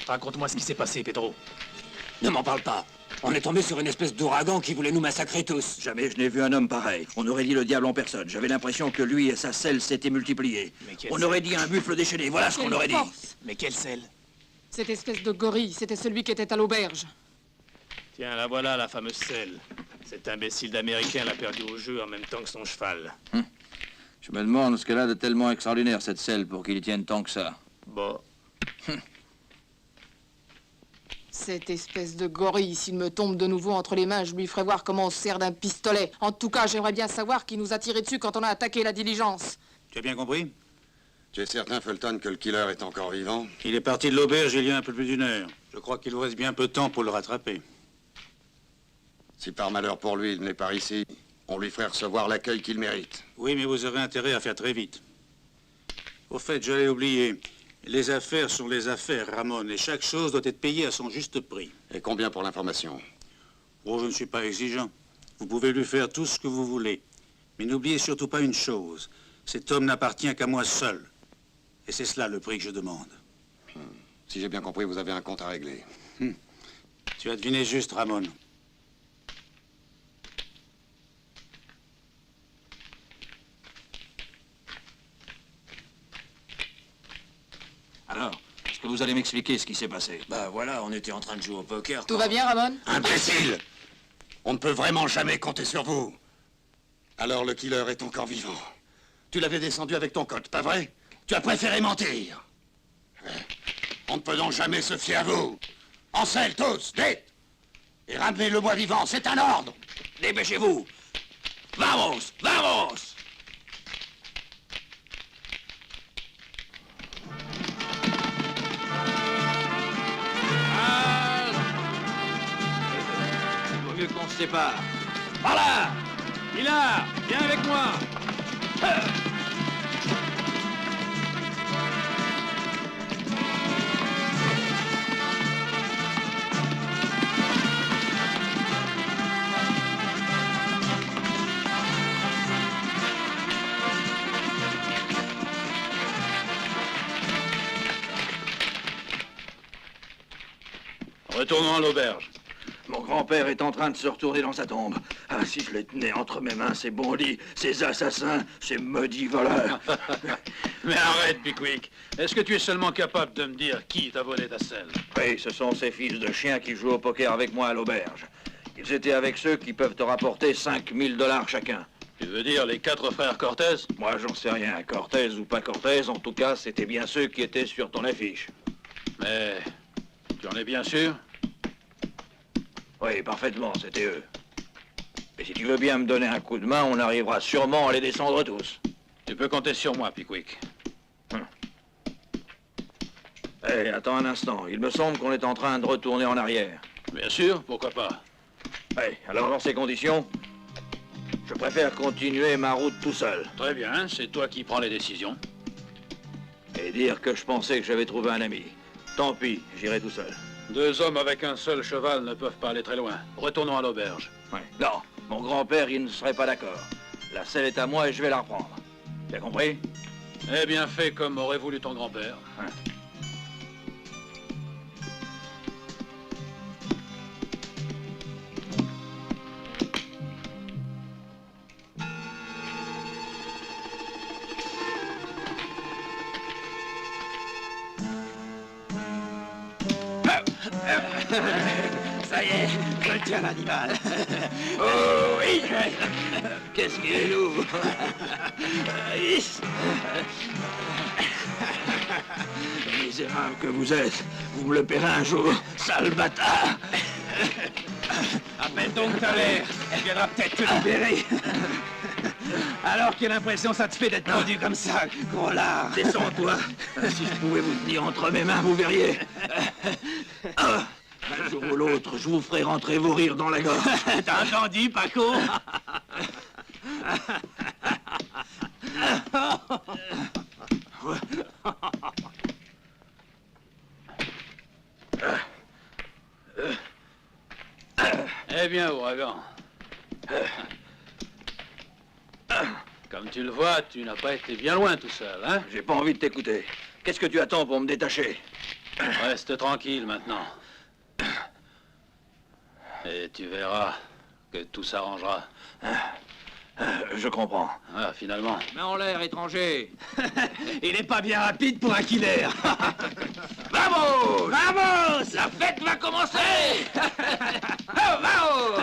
Raconte-moi ce qui s'est passé, Pedro. Ne m'en parle pas. On est tombé sur une espèce d'ouragan qui voulait nous massacrer tous. Jamais je n'ai vu un homme pareil. On aurait dit le diable en personne. J'avais l'impression que lui et sa selle s'étaient multipliés. On aurait dit un buffle déchaîné. Voilà ce qu'on aurait dit. Mais quelle selle? Cette espèce de gorille, c'était celui qui était à l'auberge. Tiens, la voilà, la fameuse selle. Cet imbécile d'Américain l'a perdu au jeu en même temps que son cheval. Je me demande ce qu'elle a de tellement extraordinaire, cette selle, pour qu'il y tienne tant que ça. Bon. Cette espèce de gorille, s'il me tombe de nouveau entre les mains, je lui ferai voir comment on se sert d'un pistolet. En tout cas, j'aimerais bien savoir qui nous a tiré dessus quand on a attaqué la diligence. Tu as bien compris? Tu es certain, Fulton, que le killer est encore vivant? Il est parti de l'auberge il y a un peu plus d'une heure. Je crois qu'il vous reste bien peu de temps pour le rattraper. Si par malheur pour lui, il n'est pas ici, on lui ferait recevoir l'accueil qu'il mérite. Oui, mais vous aurez intérêt à faire très vite. Au fait, j'allais oublier. Les affaires sont les affaires, Ramon, et chaque chose doit être payée à son juste prix. Et combien pour l'information? Oh, je ne suis pas exigeant. Vous pouvez lui faire tout ce que vous voulez. Mais n'oubliez surtout pas une chose. Cet homme n'appartient qu'à moi seul. Et c'est cela le prix que je demande. Si j'ai bien compris, vous avez un compte à régler. Tu as deviné juste, Ramon. Alors, est-ce que vous allez m'expliquer ce qui s'est passé? Bah voilà, on était en train de jouer au poker. Tout va bien, Ramon? Imbécile! On ne peut vraiment jamais compter sur vous. Alors le killer est encore vivant. Tu l'avais descendu avec ton code, pas vrai? Tu as préféré mentir. On ne peut donc jamais se fier à vous. En selle, tous, vite! Et ramenez-le moi vivant, c'est un ordre! Dépêchez-vous! Vamos! Vamos! Il vaut mieux qu'on se sépare. Par là! Mila, viens avec moi. Retournons à l'auberge. Mon grand-père est en train de se retourner dans sa tombe. Ah, si je les tenais entre mes mains, ces bandits, ces assassins, ces maudits voleurs. Mais arrête, Pickwick. Est-ce que tu es seulement capable de me dire qui t'a volé ta selle? Oui, ce sont ces fils de chiens qui jouent au poker avec moi à l'auberge. Ils étaient avec ceux qui peuvent te rapporter 5000 $ chacun. Tu veux dire les 4 frères Cortez? Moi, j'en sais rien. Cortez ou pas Cortez, en tout cas, c'était bien ceux qui étaient sur ton affiche. Mais tu en es bien sûr? Oui, parfaitement, c'était eux. Et si tu veux bien me donner un coup de main, on arrivera sûrement à les descendre tous. Tu peux compter sur moi, Pickwick. Hé, attends un instant. Il me semble qu'on est en train de retourner en arrière. Bien sûr, pourquoi pas. Alors dans ces conditions, je préfère continuer ma route tout seul. Très bien, c'est toi qui prends les décisions. Et dire que je pensais que j'avais trouvé un ami. Tant pis, j'irai tout seul. 2 hommes avec un seul cheval ne peuvent pas aller très loin. Retournons à l'auberge. Non, mon grand-père, il ne serait pas d'accord. La selle est à moi et je vais la reprendre. Tu as compris? Eh bien fait comme aurait voulu ton grand-père. Ça y est, je tiens l'animal. Oh oui. Qu'est-ce qu'il est lourd. Misérable que vous êtes, vous me le paierez un jour, sale bâtard. Appelle donc ta mère, elle viendra peut-être te libérer. Alors, quelle impression ça te fait d'être pendu comme ça, gros lard? Descends-toi. Si je pouvais vous tenir entre mes mains, vous verriez. Un jour ou l'autre, je vous ferai rentrer vos rires dans la gorge. T'as entendu, Paco? Eh bien, ouragan. Comme tu le vois, tu n'as pas été bien loin tout seul, hein? J'ai pas envie de t'écouter. Qu'est-ce que tu attends pour me détacher? Reste tranquille maintenant. Et tu verras que tout s'arrangera. Je comprends. Ah, finalement. Mets en l'air, étranger. Il est pas bien rapide pour un killer. Vamos! Vamos! La fête va commencer! Vamos!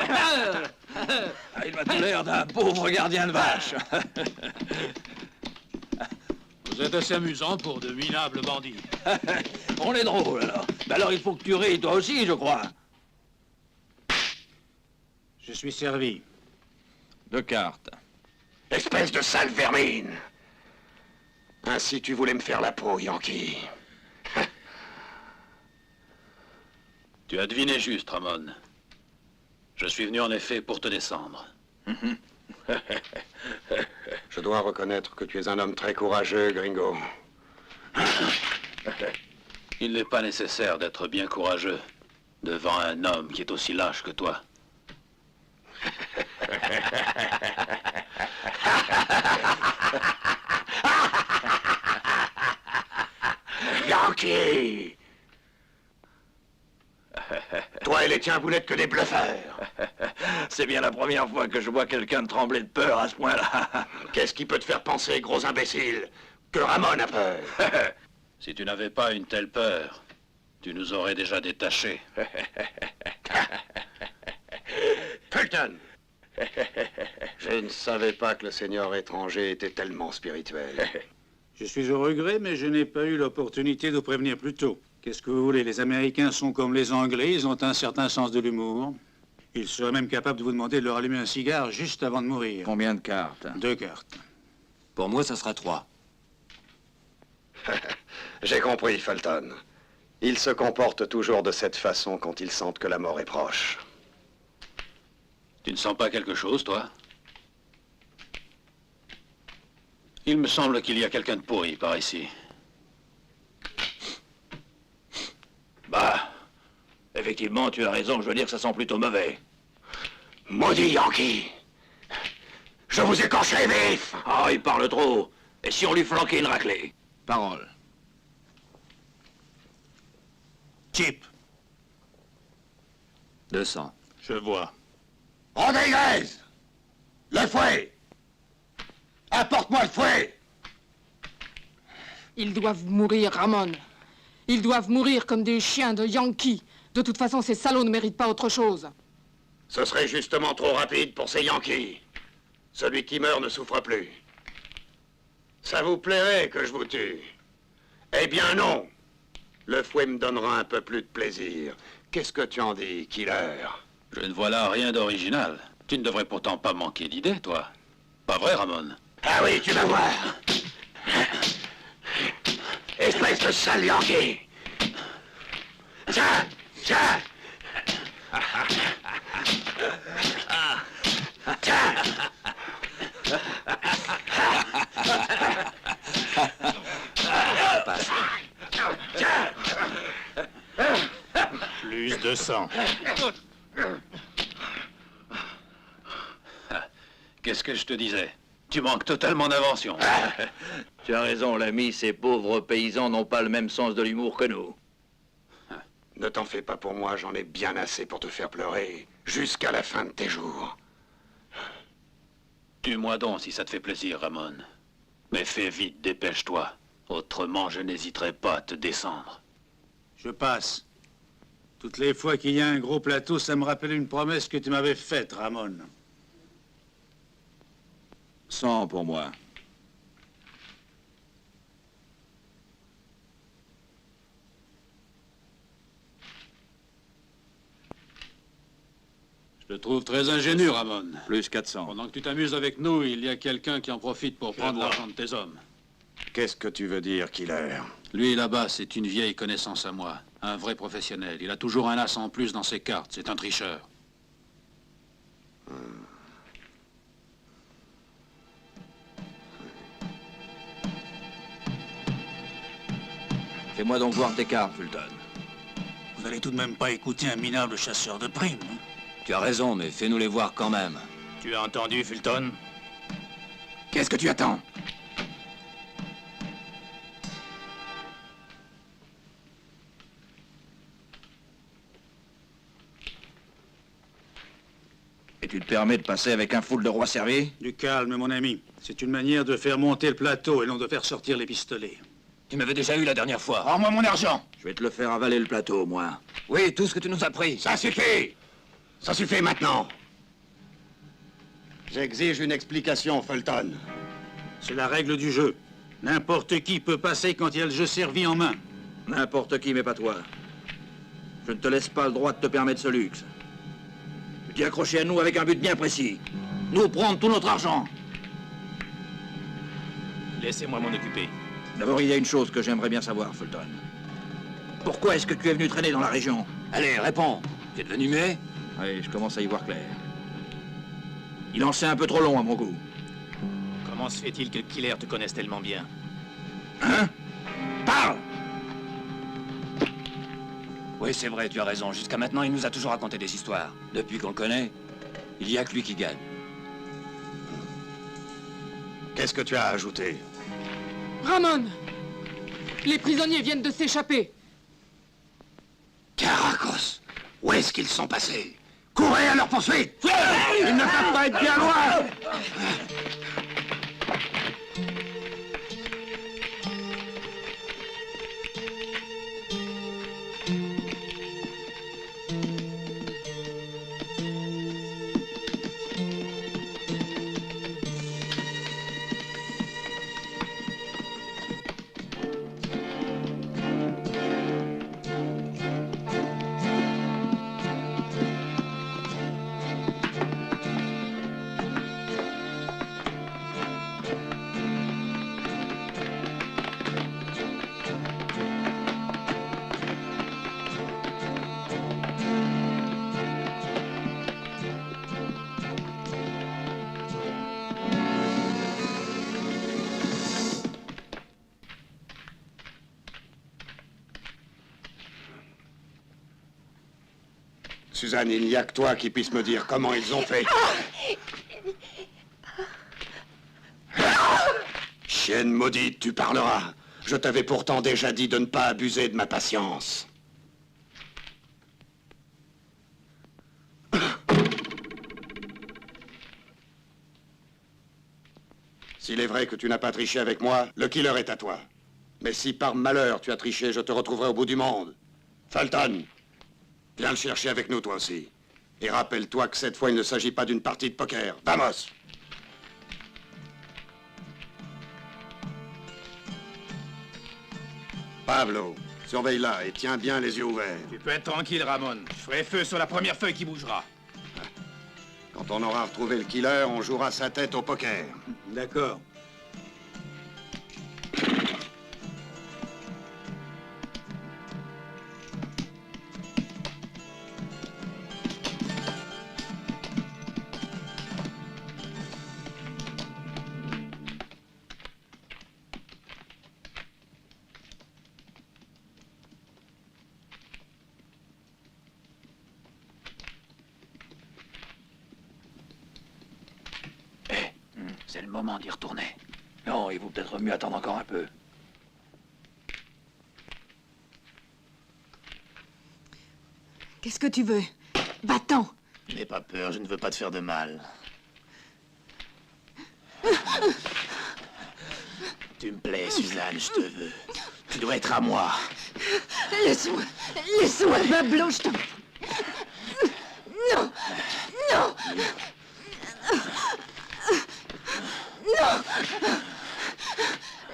Il m'a tout l'air d'un pauvre gardien de vache. Vous êtes assez amusant pour de minables bandits. On est drôle, alors. Alors, il faut que tu ris, toi aussi, je crois. Je suis servi. 2 cartes. Espèce de sale vermine! Ainsi tu voulais me faire la peau, Yankee. Tu as deviné juste, Ramon. Je suis venu en effet pour te descendre. Je dois reconnaître que tu es un homme très courageux, Gringo. Il n'est pas nécessaire d'être bien courageux devant un homme qui est aussi lâche que toi. Yankee! Toi et les tiens, vous n'êtes que des bluffeurs. C'est bien la première fois que je vois quelqu'un trembler de peur à ce point-là. Qu'est-ce qui peut te faire penser, gros imbécile, que Ramon a peur? Si tu n'avais pas une telle peur, tu nous aurais déjà détachés. Fulton! Je ne savais pas que le seigneur étranger était tellement spirituel. Je suis au regret, mais je n'ai pas eu l'opportunité de vous prévenir plus tôt. Qu'est-ce que vous voulez? Les Américains sont comme les Anglais, ils ont un certain sens de l'humour. Ils seraient même capables de vous demander de leur allumer un cigare juste avant de mourir. Combien de cartes? 2 cartes. Pour moi, ça sera 3. J'ai compris, Fulton. Ils se comportent toujours de cette façon quand ils sentent que la mort est proche. Tu ne sens pas quelque chose, toi? Il me semble qu'il y a quelqu'un de pourri par ici. Bah, effectivement, tu as raison, je veux dire que ça sent plutôt mauvais. Maudit Yankee! Je vous écorcherai vif! Ah, il parle trop. Et si on lui flanquait une raclée? Parole. Chip, 200. je vois. Rodriguez! Le fouet! Apporte-moi le fouet! Ils doivent mourir, Ramon. Ils doivent mourir comme des chiens de Yankees. De toute façon, ces salauds ne méritent pas autre chose. Ce serait justement trop rapide pour ces Yankees. Celui qui meurt ne souffre plus. Ça vous plairait que je vous tue? Eh bien non. Le fouet me donnera un peu plus de plaisir. Qu'est-ce que tu en dis, killer? Je ne vois là rien d'original. Tu ne devrais pourtant pas manquer d'idées, toi. Pas vrai, Ramon? Ah oui, tu vas voir. Espèce de sale Yankee. Tiens, tiens. Tiens. Plus de sang. Qu'est-ce que je te disais? Tu manques totalement d'invention. Tu as raison, l'ami, ces pauvres paysans n'ont pas le même sens de l'humour que nous. Ne t'en fais pas pour moi, j'en ai bien assez pour te faire pleurer, jusqu'à la fin de tes jours. Tue-moi donc si ça te fait plaisir, Ramon. Mais fais vite, dépêche-toi. Autrement, je n'hésiterai pas à te descendre. Je passe. Toutes les fois qu'il y a un gros plateau, ça me rappelle une promesse que tu m'avais faite, Ramon. 100 pour moi. Je te trouve très ingénieux, Ramon. Plus 400. Pendant que tu t'amuses avec nous, il y a quelqu'un qui en profite pour prendre l'argent de tes hommes. Qu'est-ce que tu veux dire, Killer? Lui, là-bas, c'est une vieille connaissance à moi. Un vrai professionnel. Il a toujours un as en plus dans ses cartes. C'est un tricheur. Fais-moi donc voir tes cartes, Fulton. Vous allez tout de même pas écouter un minable chasseur de primes, hein? Tu as raison, mais fais-nous les voir quand même. Tu as entendu, Fulton? Qu'est-ce que tu attends? Et tu te permets de passer avec un foule de rois servis? Du calme, mon ami. C'est une manière de faire monter le plateau et non de faire sortir les pistolets. Tu m'avais déjà eu la dernière fois. Rends-moi mon argent. Je vais te le faire avaler le plateau, moi. Oui, tout ce que tu nous as pris. Ça suffit. Ça suffit maintenant. J'exige une explication, Fulton. C'est la règle du jeu. N'importe qui peut passer quand il y a le jeu servi en main. N'importe qui, mais pas toi. Je ne te laisse pas le droit de te permettre ce luxe. Tu t'es accroché à nous avec un but bien précis. Nous prendre tout notre argent. Laissez-moi m'en occuper. D'abord, il y a une chose que j'aimerais bien savoir, Fulton. Pourquoi est-ce que tu es venu traîner dans la région? Allez, réponds. Tu es devenu muet? Oui, je commence à y voir clair. Il en sait un peu trop long, à mon goût. Comment se fait-il que Killer te connaisse tellement bien? Hein? Parle! Oui, c'est vrai, tu as raison. Jusqu'à maintenant, il nous a toujours raconté des histoires. Depuis qu'on le connaît, il y a que lui qui gagne. Qu'est-ce que tu as ajouté? Ramon! Les prisonniers viennent de s'échapper. Caracos. Où est-ce qu'ils sont passés? Courez à leur poursuite. Ils ne peuvent pas être bien loin. Suzanne, il n'y a que toi qui puisse me dire comment ils ont fait. Chienne maudite, tu parleras. Je t'avais pourtant déjà dit de ne pas abuser de ma patience. S'il est vrai que tu n'as pas triché avec moi, le killer est à toi. Mais si par malheur tu as triché, je te retrouverai au bout du monde. Fulton, viens le chercher avec nous, toi aussi. Et rappelle-toi que cette fois, il ne s'agit pas d'une partie de poker. Vamos! Pablo, surveille-la et tiens bien les yeux ouverts. Tu peux être tranquille, Ramon. Je ferai feu sur la première feuille qui bougera. Quand on aura retrouvé le killer, on jouera sa tête au poker. D'accord. C'est le moment d'y retourner. Non, il vaut peut-être mieux attendre encore un peu. Qu'est-ce que tu veux? Va-t'en! N'aie pas peur, je ne veux pas te faire de mal. Tu me plais, Suzanne, je te veux. Tu dois être à moi. Laisse-moi! Laisse-moi, Pablo, je t'en... Non! Non! Non!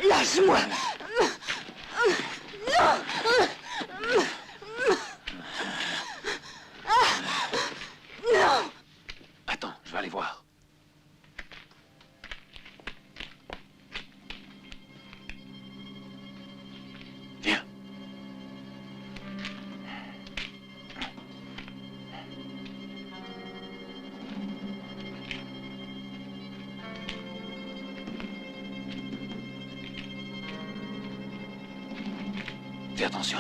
Lâche-moi! Non! Non! Attends, je vais aller voir. Viens. Fais attention.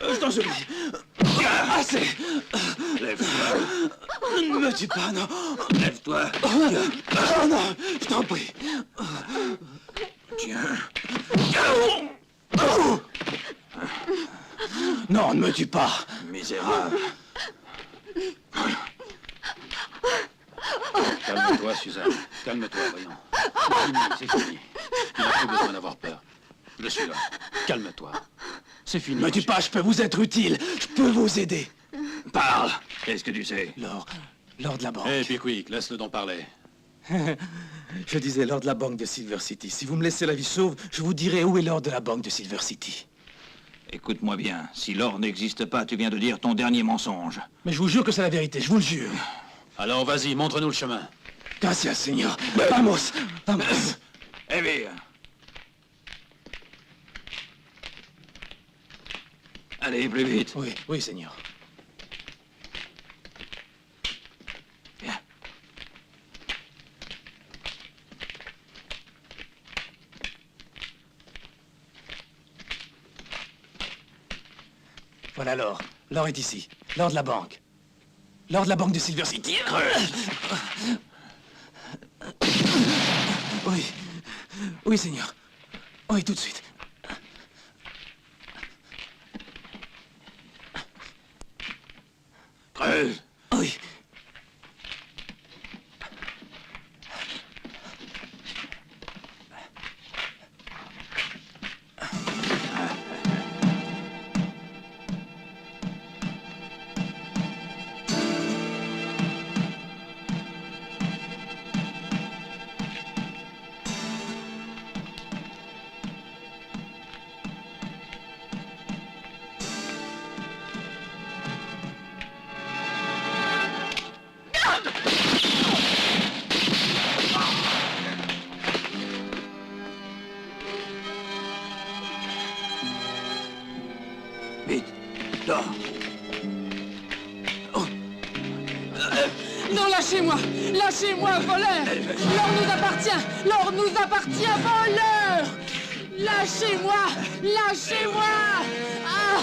Je t'en supplie. Assez. Lève-toi. Ne me tue pas, non. Lève-toi. Oh non, je t'en prie. Tiens. Non, ne me tue pas. Misérable. Calme-toi, Suzanne. Calme-toi, voyons. C'est fini. Tu n'as plus besoin d'avoir peur. Je suis là. Calme-toi. C'est fini. Ne me tue pas, je peux vous être utile. Je peux vous aider. Parle. Qu'est-ce que tu sais? Lors de la banque. Hé, Pickwick, laisse-le donc parler. Je disais lors de la banque de Silver City. Si vous me laissez la vie sauve, je vous dirai où est l'or de la banque de Silver City. Écoute-moi bien. Si l'or n'existe pas, tu viens de dire ton dernier mensonge. Mais je vous jure que c'est la vérité, je vous le jure. Alors vas-y, montre-nous le chemin. Gracias, Seigneur. Vamos. Vamos. Eh bien. Allez, plus vite. Oui, oui, Seigneur. Viens. Voilà l'or. L'or est ici. L'or de la banque. L'or de la banque de Silver City. Oui. Oui, Seigneur. Oui, tout de suite. Creuse. Oui. Non, lâchez-moi! Lâchez-moi, voleur! L'or nous appartient! L'or nous appartient, voleur! Lâchez-moi! Lâchez-moi! Ah!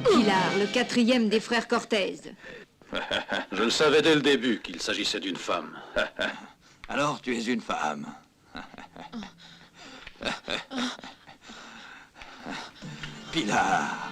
Pilar, le 4e des frères Cortez. Je le savais dès le début qu'il s'agissait d'une femme. Alors, tu es une femme. Pilar.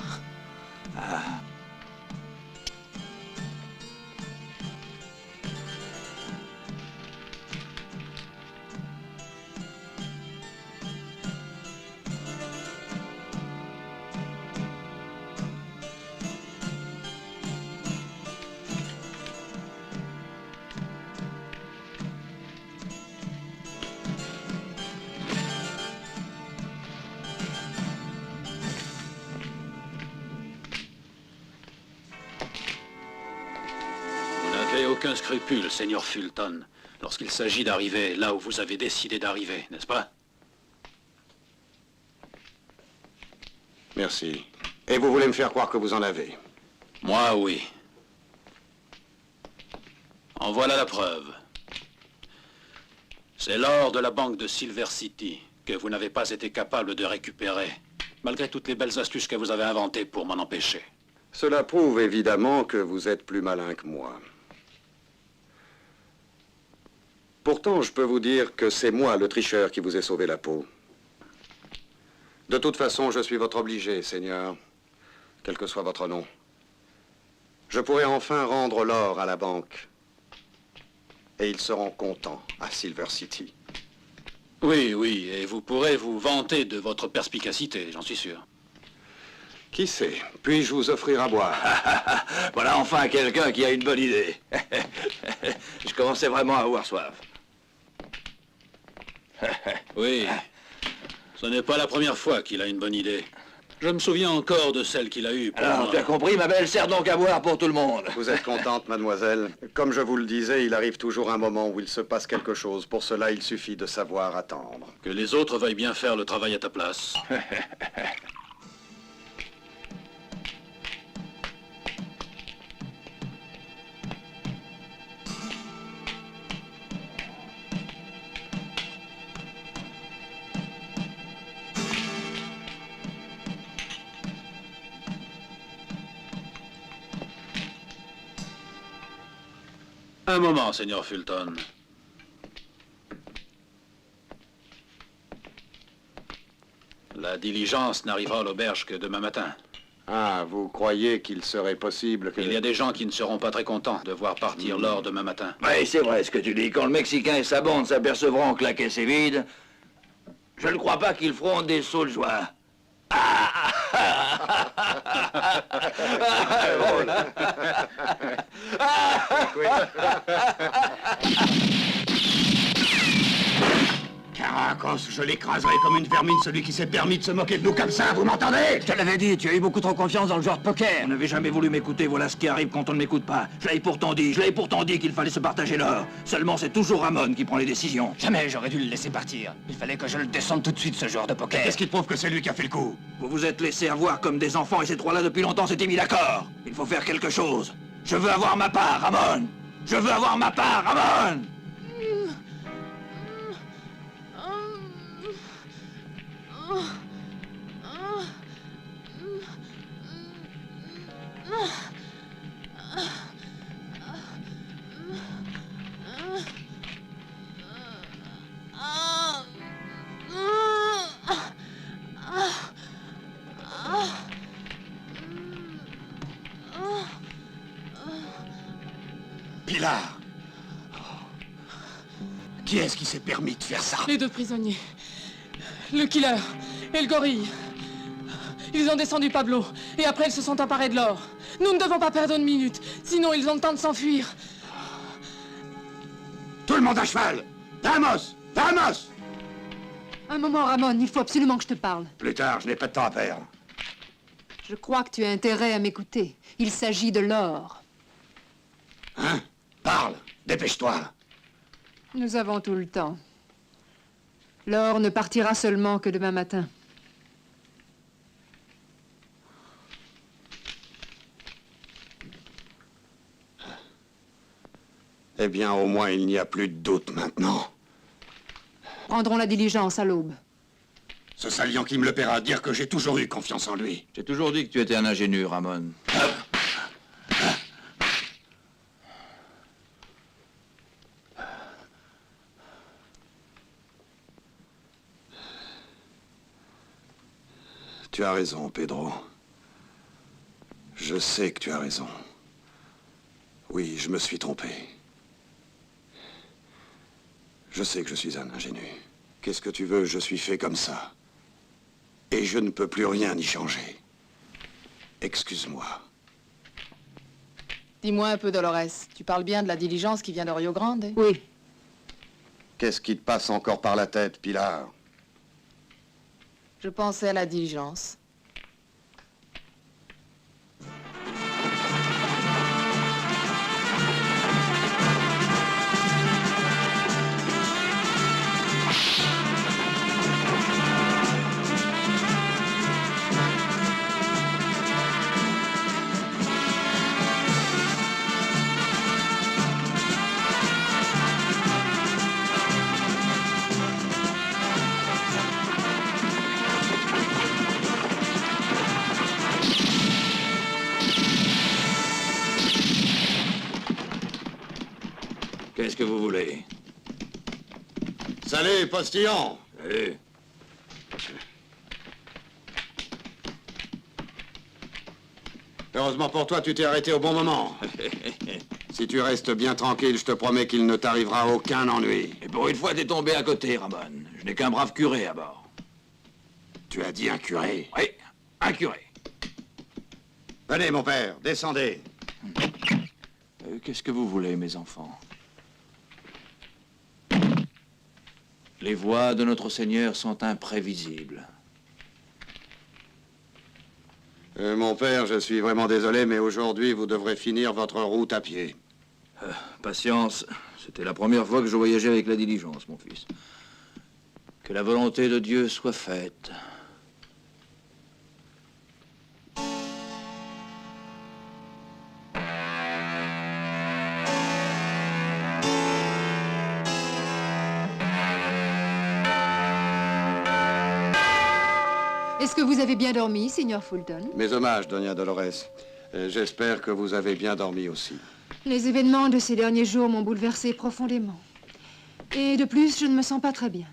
Vous n'avez aucun scrupule, Seigneur Fulton, lorsqu'il s'agit d'arriver là où vous avez décidé d'arriver, n'est-ce pas? Merci. Et vous voulez me faire croire que vous en avez? Moi, oui. En voilà la preuve. C'est l'or de la banque de Silver City que vous n'avez pas été capable de récupérer, malgré toutes les belles astuces que vous avez inventées pour m'en empêcher. Cela prouve évidemment que vous êtes plus malin que moi. Pourtant, je peux vous dire que c'est moi, le tricheur, qui vous ai sauvé la peau. De toute façon, je suis votre obligé, Seigneur, quel que soit votre nom. Je pourrai enfin rendre l'or à la banque. Et ils seront contents à Silver City. Oui, oui, et vous pourrez vous vanter de votre perspicacité, j'en suis sûr. Qui sait? Puis-je vous offrir à boire? Voilà enfin quelqu'un qui a une bonne idée. Je commençais vraiment à avoir soif. Oui, ce n'est pas la première fois qu'il a une bonne idée. Je me souviens encore de celle qu'il a eue pour Alors, moi. tu as compris, ma belle, sers donc à boire pour tout le monde. Vous êtes contente, mademoiselle? Comme je vous le disais, il arrive toujours un moment où il se passe quelque chose. Pour cela, il suffit de savoir attendre. Que les autres veuillent bien faire le travail à ta place. Un moment, Seigneur Fulton. La diligence n'arrivera à l'auberge que demain matin. Ah, vous croyez qu'il serait possible que... Il y a des gens qui ne seront pas très contents de voir partir l'or demain matin. Oui, c'est vrai ce que tu dis. Quand le Mexicain et sa bande s'apercevront que la caisse est vide, je ne crois pas qu'ils feront des sauts de joie. Caracos, je l'écraserai comme une vermine celui qui s'est permis de se moquer de nous comme ça, vous m'entendez? Je te l'avais dit, tu as eu beaucoup trop confiance dans le joueur de poker. On n'avait jamais voulu m'écouter, voilà ce qui arrive quand on ne m'écoute pas. Je l'avais pourtant dit qu'il fallait se partager l'or. Seulement, c'est toujours Ramon qui prend les décisions. Jamais j'aurais dû le laisser partir. Il fallait que je le descende tout de suite, ce joueur de poker. Qu'est-ce qui prouve que c'est lui qui a fait le coup? Vous vous êtes laissé avoir comme des enfants et ces trois-là depuis longtemps s'étaient mis d'accord. Il faut faire quelque chose. Je veux avoir ma part, Ramon. Je veux avoir ma part, Ramon. Pilar! Qui est-ce qui s'est permis de faire ça? Les deux prisonniers. Le killer et le gorille. Ils ont descendu Pablo, et après ils se sont emparés de l'or. Nous ne devons pas perdre une minute, sinon ils ont le temps de s'enfuir. Tout le monde à cheval! Vamos! Vamos! Un moment, Ramon, il faut absolument que je te parle. Plus tard, je n'ai pas de temps à perdre. Je crois que tu as intérêt à m'écouter. Il s'agit de l'or. Hein? Parle! Dépêche-toi! Nous avons tout le temps. L'or ne partira seulement que demain matin. Eh bien, au moins, il n'y a plus de doute maintenant. Prendrons la diligence à l'aube. Ce sale Yankee me le paiera, dire que j'ai toujours eu confiance en lui. J'ai toujours dit que tu étais un ingénu, Ramon. Tu as raison, Pedro. Je sais que tu as raison. Oui, je me suis trompé. Je sais que je suis un ingénu. Qu'est-ce que tu veux? Je suis fait comme ça. Et je ne peux plus rien y changer. Excuse-moi. Dis-moi un peu, Dolores, tu parles bien de la diligence qui vient de Rio Grande? Oui. Qu'est-ce qui te passe encore par la tête, Pilar? Je pensais à la diligence. Qu'est-ce que vous voulez? Salut, postillon. Salut. Heureusement pour toi, tu t'es arrêté au bon moment. Si tu restes bien tranquille, je te promets qu'il ne t'arrivera aucun ennui. Et pour une fois, t'es tombé à côté, Ramon. Je n'ai qu'un brave curé à bord. Tu as dit un curé? Oui, un curé. Venez, mon père, descendez. Qu'est-ce que vous voulez, mes enfants? Les voies de notre Seigneur sont imprévisibles. Mon père, je suis vraiment désolé, mais aujourd'hui, vous devrez finir votre route à pied. Patience, c'était la première fois que je voyageais avec la diligence, mon fils. Que la volonté de Dieu soit faite. Est-ce que vous avez bien dormi, Signor Fulton? Mes hommages, Doña Dolores. J'espère que vous avez bien dormi aussi. Les événements de ces derniers jours m'ont bouleversé profondément. Et de plus, je ne me sens pas très bien.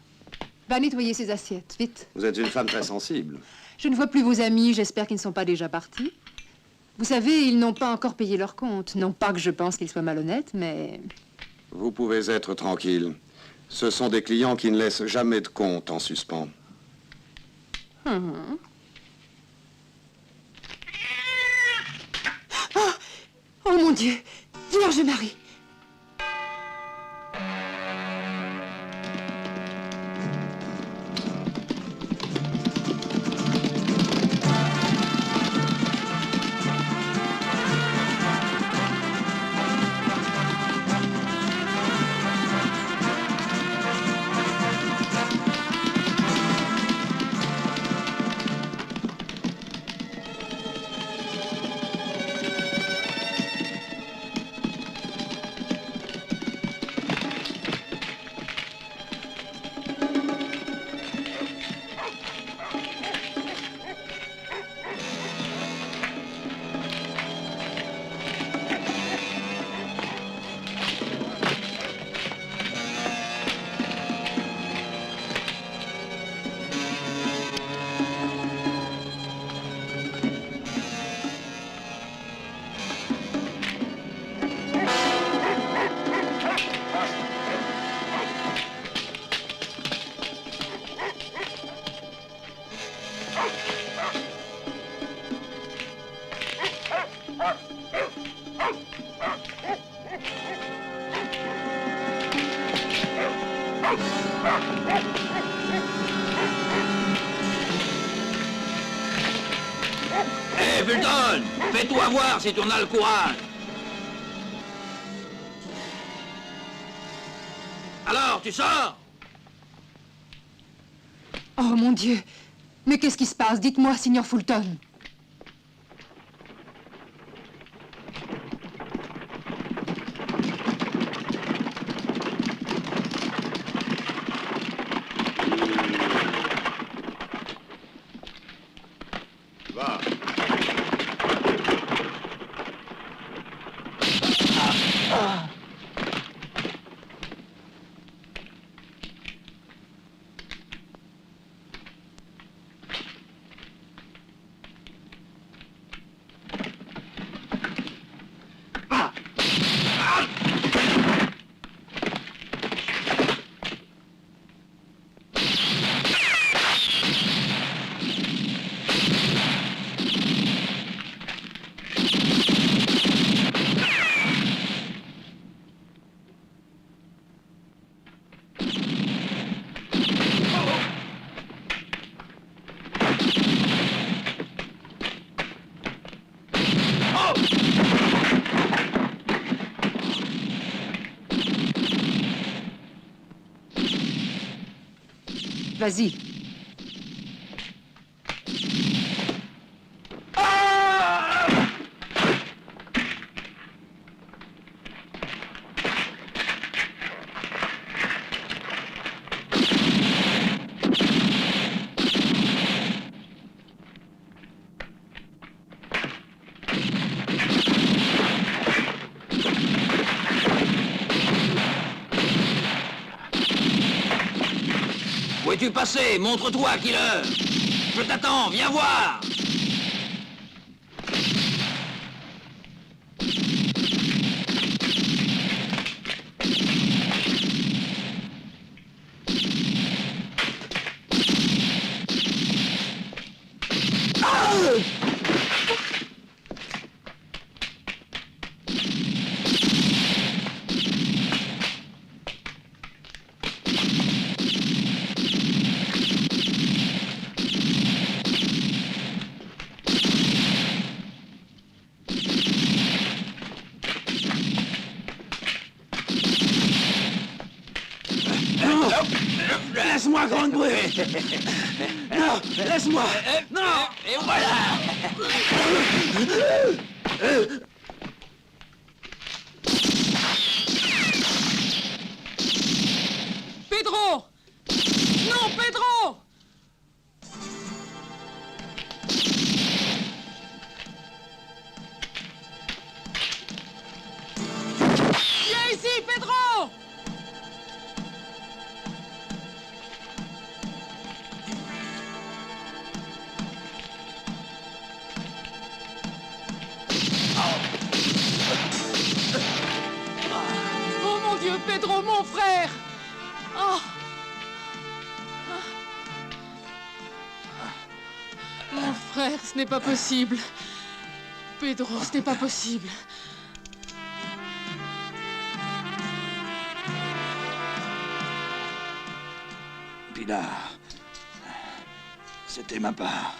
Va nettoyer ces assiettes, vite. Vous êtes une femme très sensible. Je ne vois plus vos amis, j'espère qu'ils ne sont pas déjà partis. Vous savez, ils n'ont pas encore payé leur compte. Non pas que je pense qu'ils soient malhonnêtes, mais... Vous pouvez être tranquille. Ce sont des clients qui ne laissent jamais de compte en suspens. Oh mon Dieu! Vierge Marie! Hé, Fulton! Fais-toi voir si tu en as le courage! Alors, tu sors? Oh mon Dieu! Mais qu'est-ce qui se passe? Dites-moi, Signor Fulton. Vas-y. Où es-tu passé? Montre-toi, killer! Je t'attends, viens voir! Laisse-moi, grande brute! Non, laisse-moi! Non! Et voilà! Pedro! Non, Pedro! Viens ici, Pedro! Oh mon Dieu, Pedro, mon frère! Oh. Mon frère, ce n'est pas possible. Pedro, ce n'est pas possible. Pilar, c'était ma part.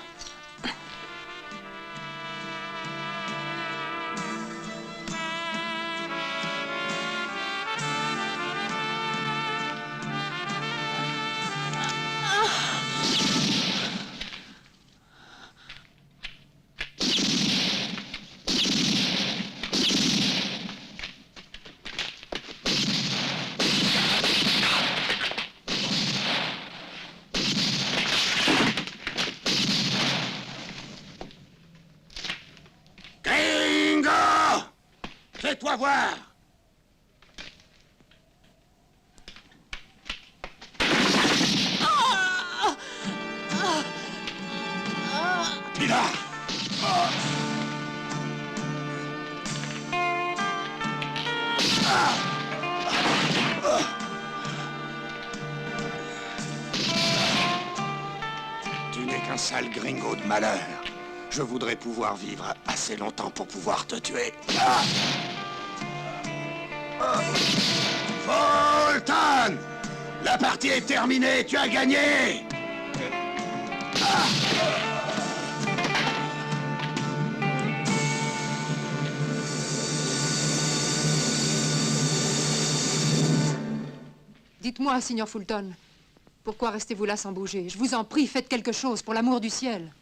Fais-toi voir! Pilar! Tu n'es qu'un sale gringo de malheur. Je voudrais pouvoir vivre assez longtemps pour pouvoir te tuer. Fulton! La partie est terminée, tu as gagné! Dites-moi, Signor Fulton, pourquoi restez-vous là sans bouger? Je vous en prie, faites quelque chose, pour l'amour du ciel.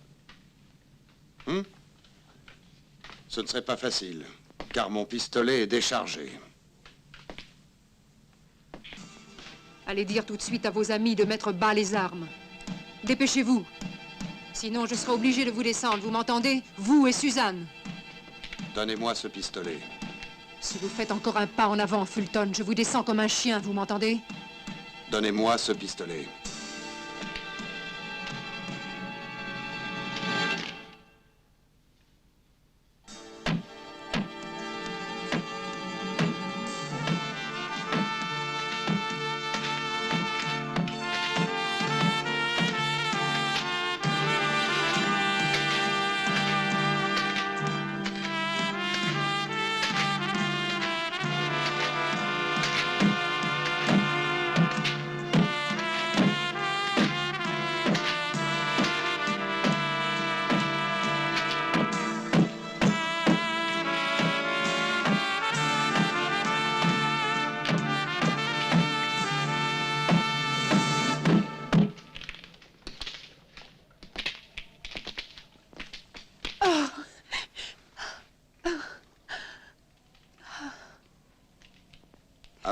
Ce ne serait pas facile, car mon pistolet est déchargé. Allez dire tout de suite à vos amis de mettre bas les armes. Dépêchez-vous. Sinon, je serai obligé de vous descendre, vous m'entendez? Vous et Suzanne. Donnez-moi ce pistolet. Si vous faites encore un pas en avant, Fulton, je vous descends comme un chien, vous m'entendez? Donnez-moi ce pistolet.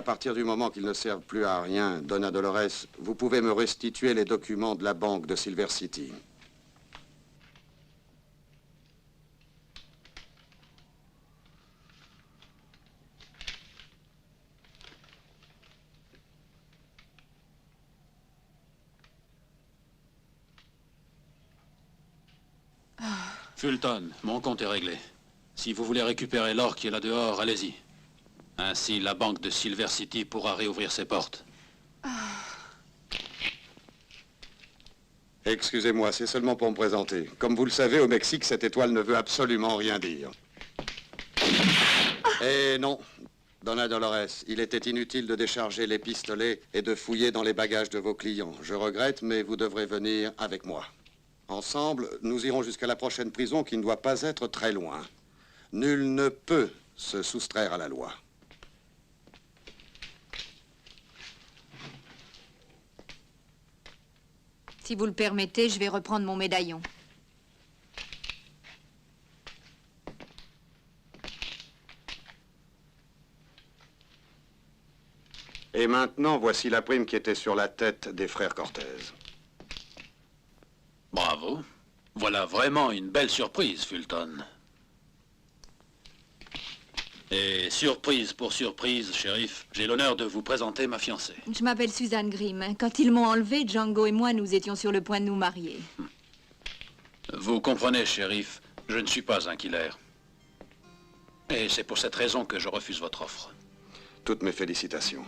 À partir du moment qu'ils ne servent plus à rien, Donna Dolores, vous pouvez me restituer les documents de la banque de Silver City. Fulton, mon compte est réglé. Si vous voulez récupérer l'or qui est là dehors, allez-y. Ainsi, la banque de Silver City pourra réouvrir ses portes. Excusez-moi, c'est seulement pour me présenter. Comme vous le savez, au Mexique, cette étoile ne veut absolument rien dire. Eh non, Donna Dolores, il était inutile de décharger les pistolets et de fouiller dans les bagages de vos clients. Je regrette, mais vous devrez venir avec moi. Ensemble, nous irons jusqu'à la prochaine prison qui ne doit pas être très loin. Nul ne peut se soustraire à la loi. Si vous le permettez, je vais reprendre mon médaillon. Et maintenant, voici la prime qui était sur la tête des frères Cortez. Bravo. Voilà vraiment une belle surprise, Fulton. Et surprise pour surprise, shérif, j'ai l'honneur de vous présenter ma fiancée. Je m'appelle Suzanne Grimm. Quand ils m'ont enlevé, Django et moi, nous étions sur le point de nous marier. Vous comprenez, shérif, je ne suis pas un killer. Et c'est pour cette raison que je refuse votre offre. Toutes mes félicitations.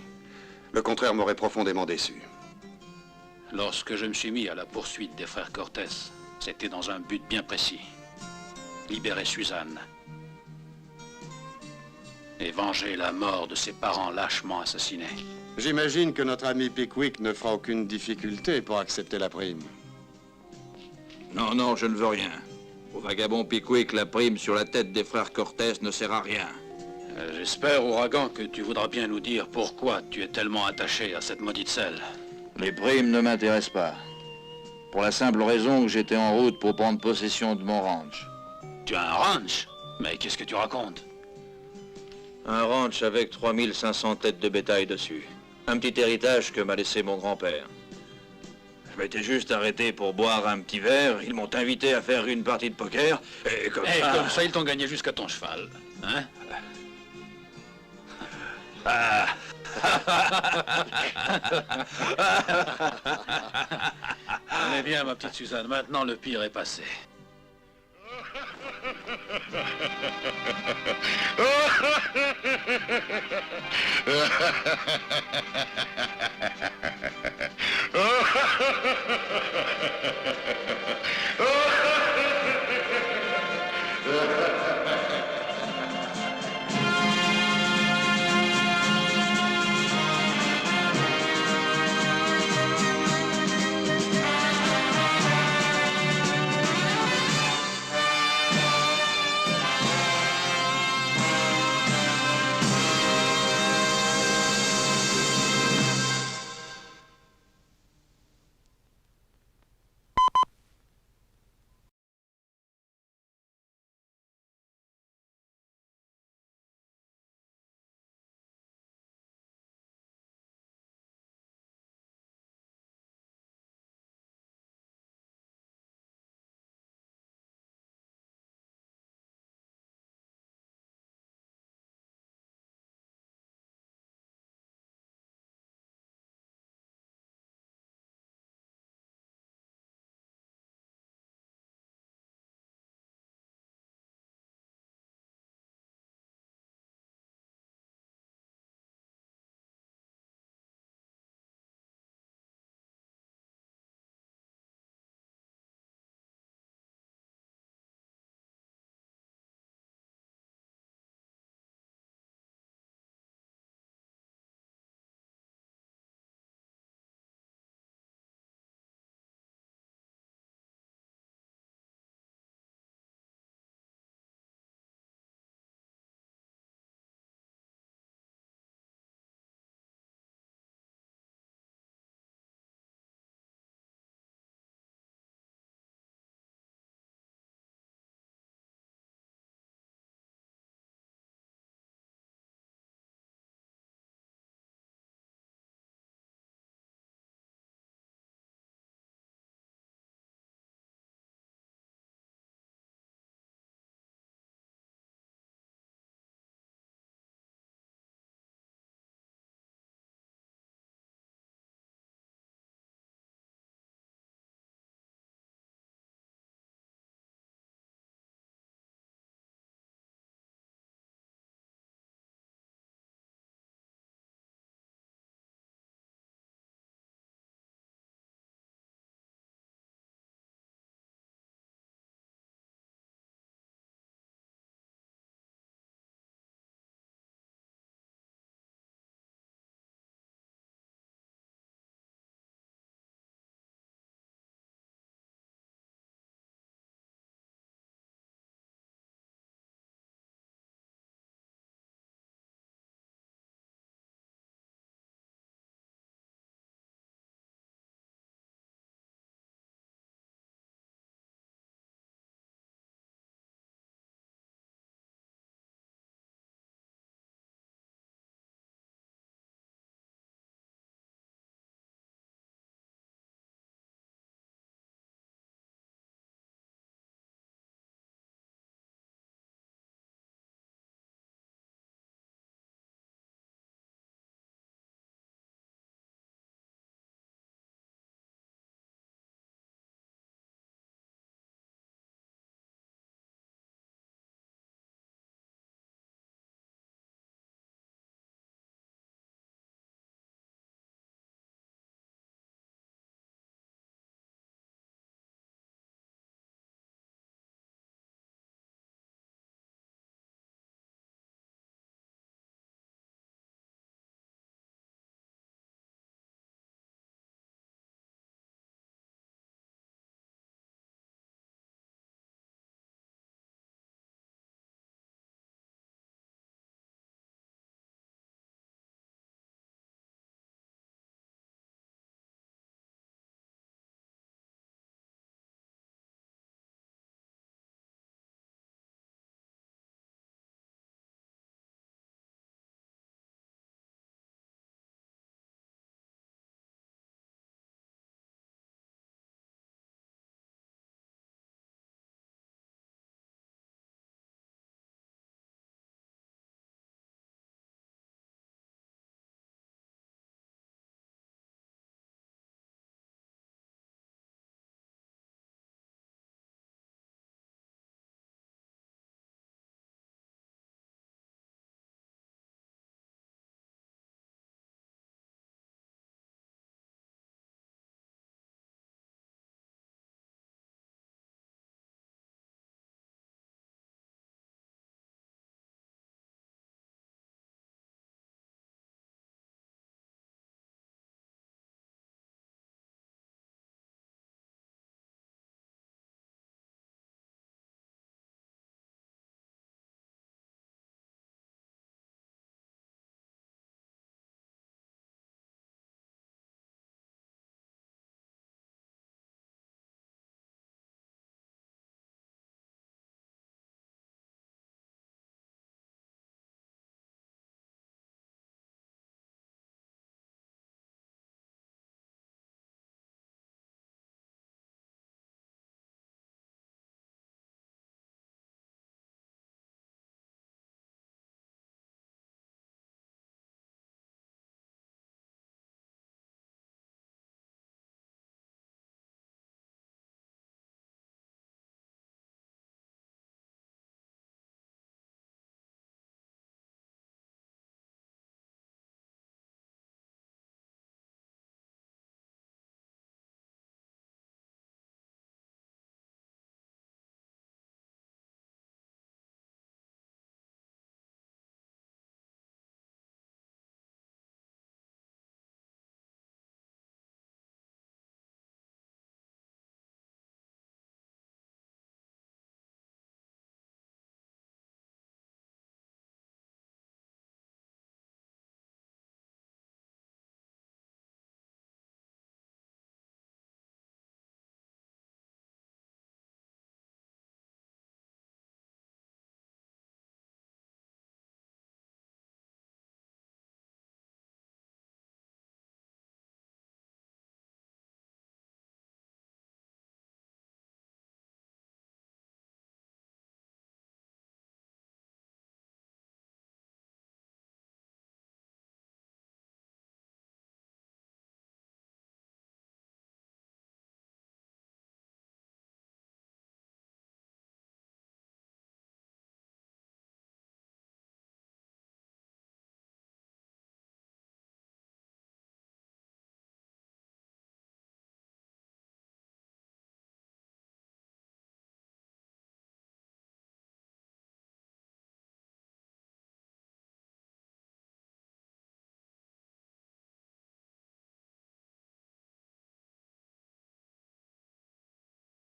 Le contraire m'aurait profondément déçu. Lorsque je me suis mis à la poursuite des frères Cortez, c'était dans un but bien précis. Libérer Suzanne. Et venger la mort de ses parents lâchement assassinés. J'imagine que notre ami Pickwick ne fera aucune difficulté pour accepter la prime. Non, non, je ne veux rien. Au vagabond Pickwick, la prime sur la tête des frères Cortez ne sert à rien. J'espère, Ouragan, que tu voudras bien nous dire pourquoi tu es tellement attaché à cette maudite selle. Les primes ne m'intéressent pas. Pour la simple raison que j'étais en route pour prendre possession de mon ranch. Tu as un ranch? Mais qu'est-ce que tu racontes? Un ranch avec 3500 têtes de bétail dessus. Un petit héritage que m'a laissé mon grand-père. Je m'étais juste arrêté pour boire un petit verre. Ils m'ont invité à faire une partie de poker. Et comme ça... ils t'ont gagné jusqu'à ton cheval. Hein? Allez bien, ma petite Suzanne. Maintenant, le pire est passé.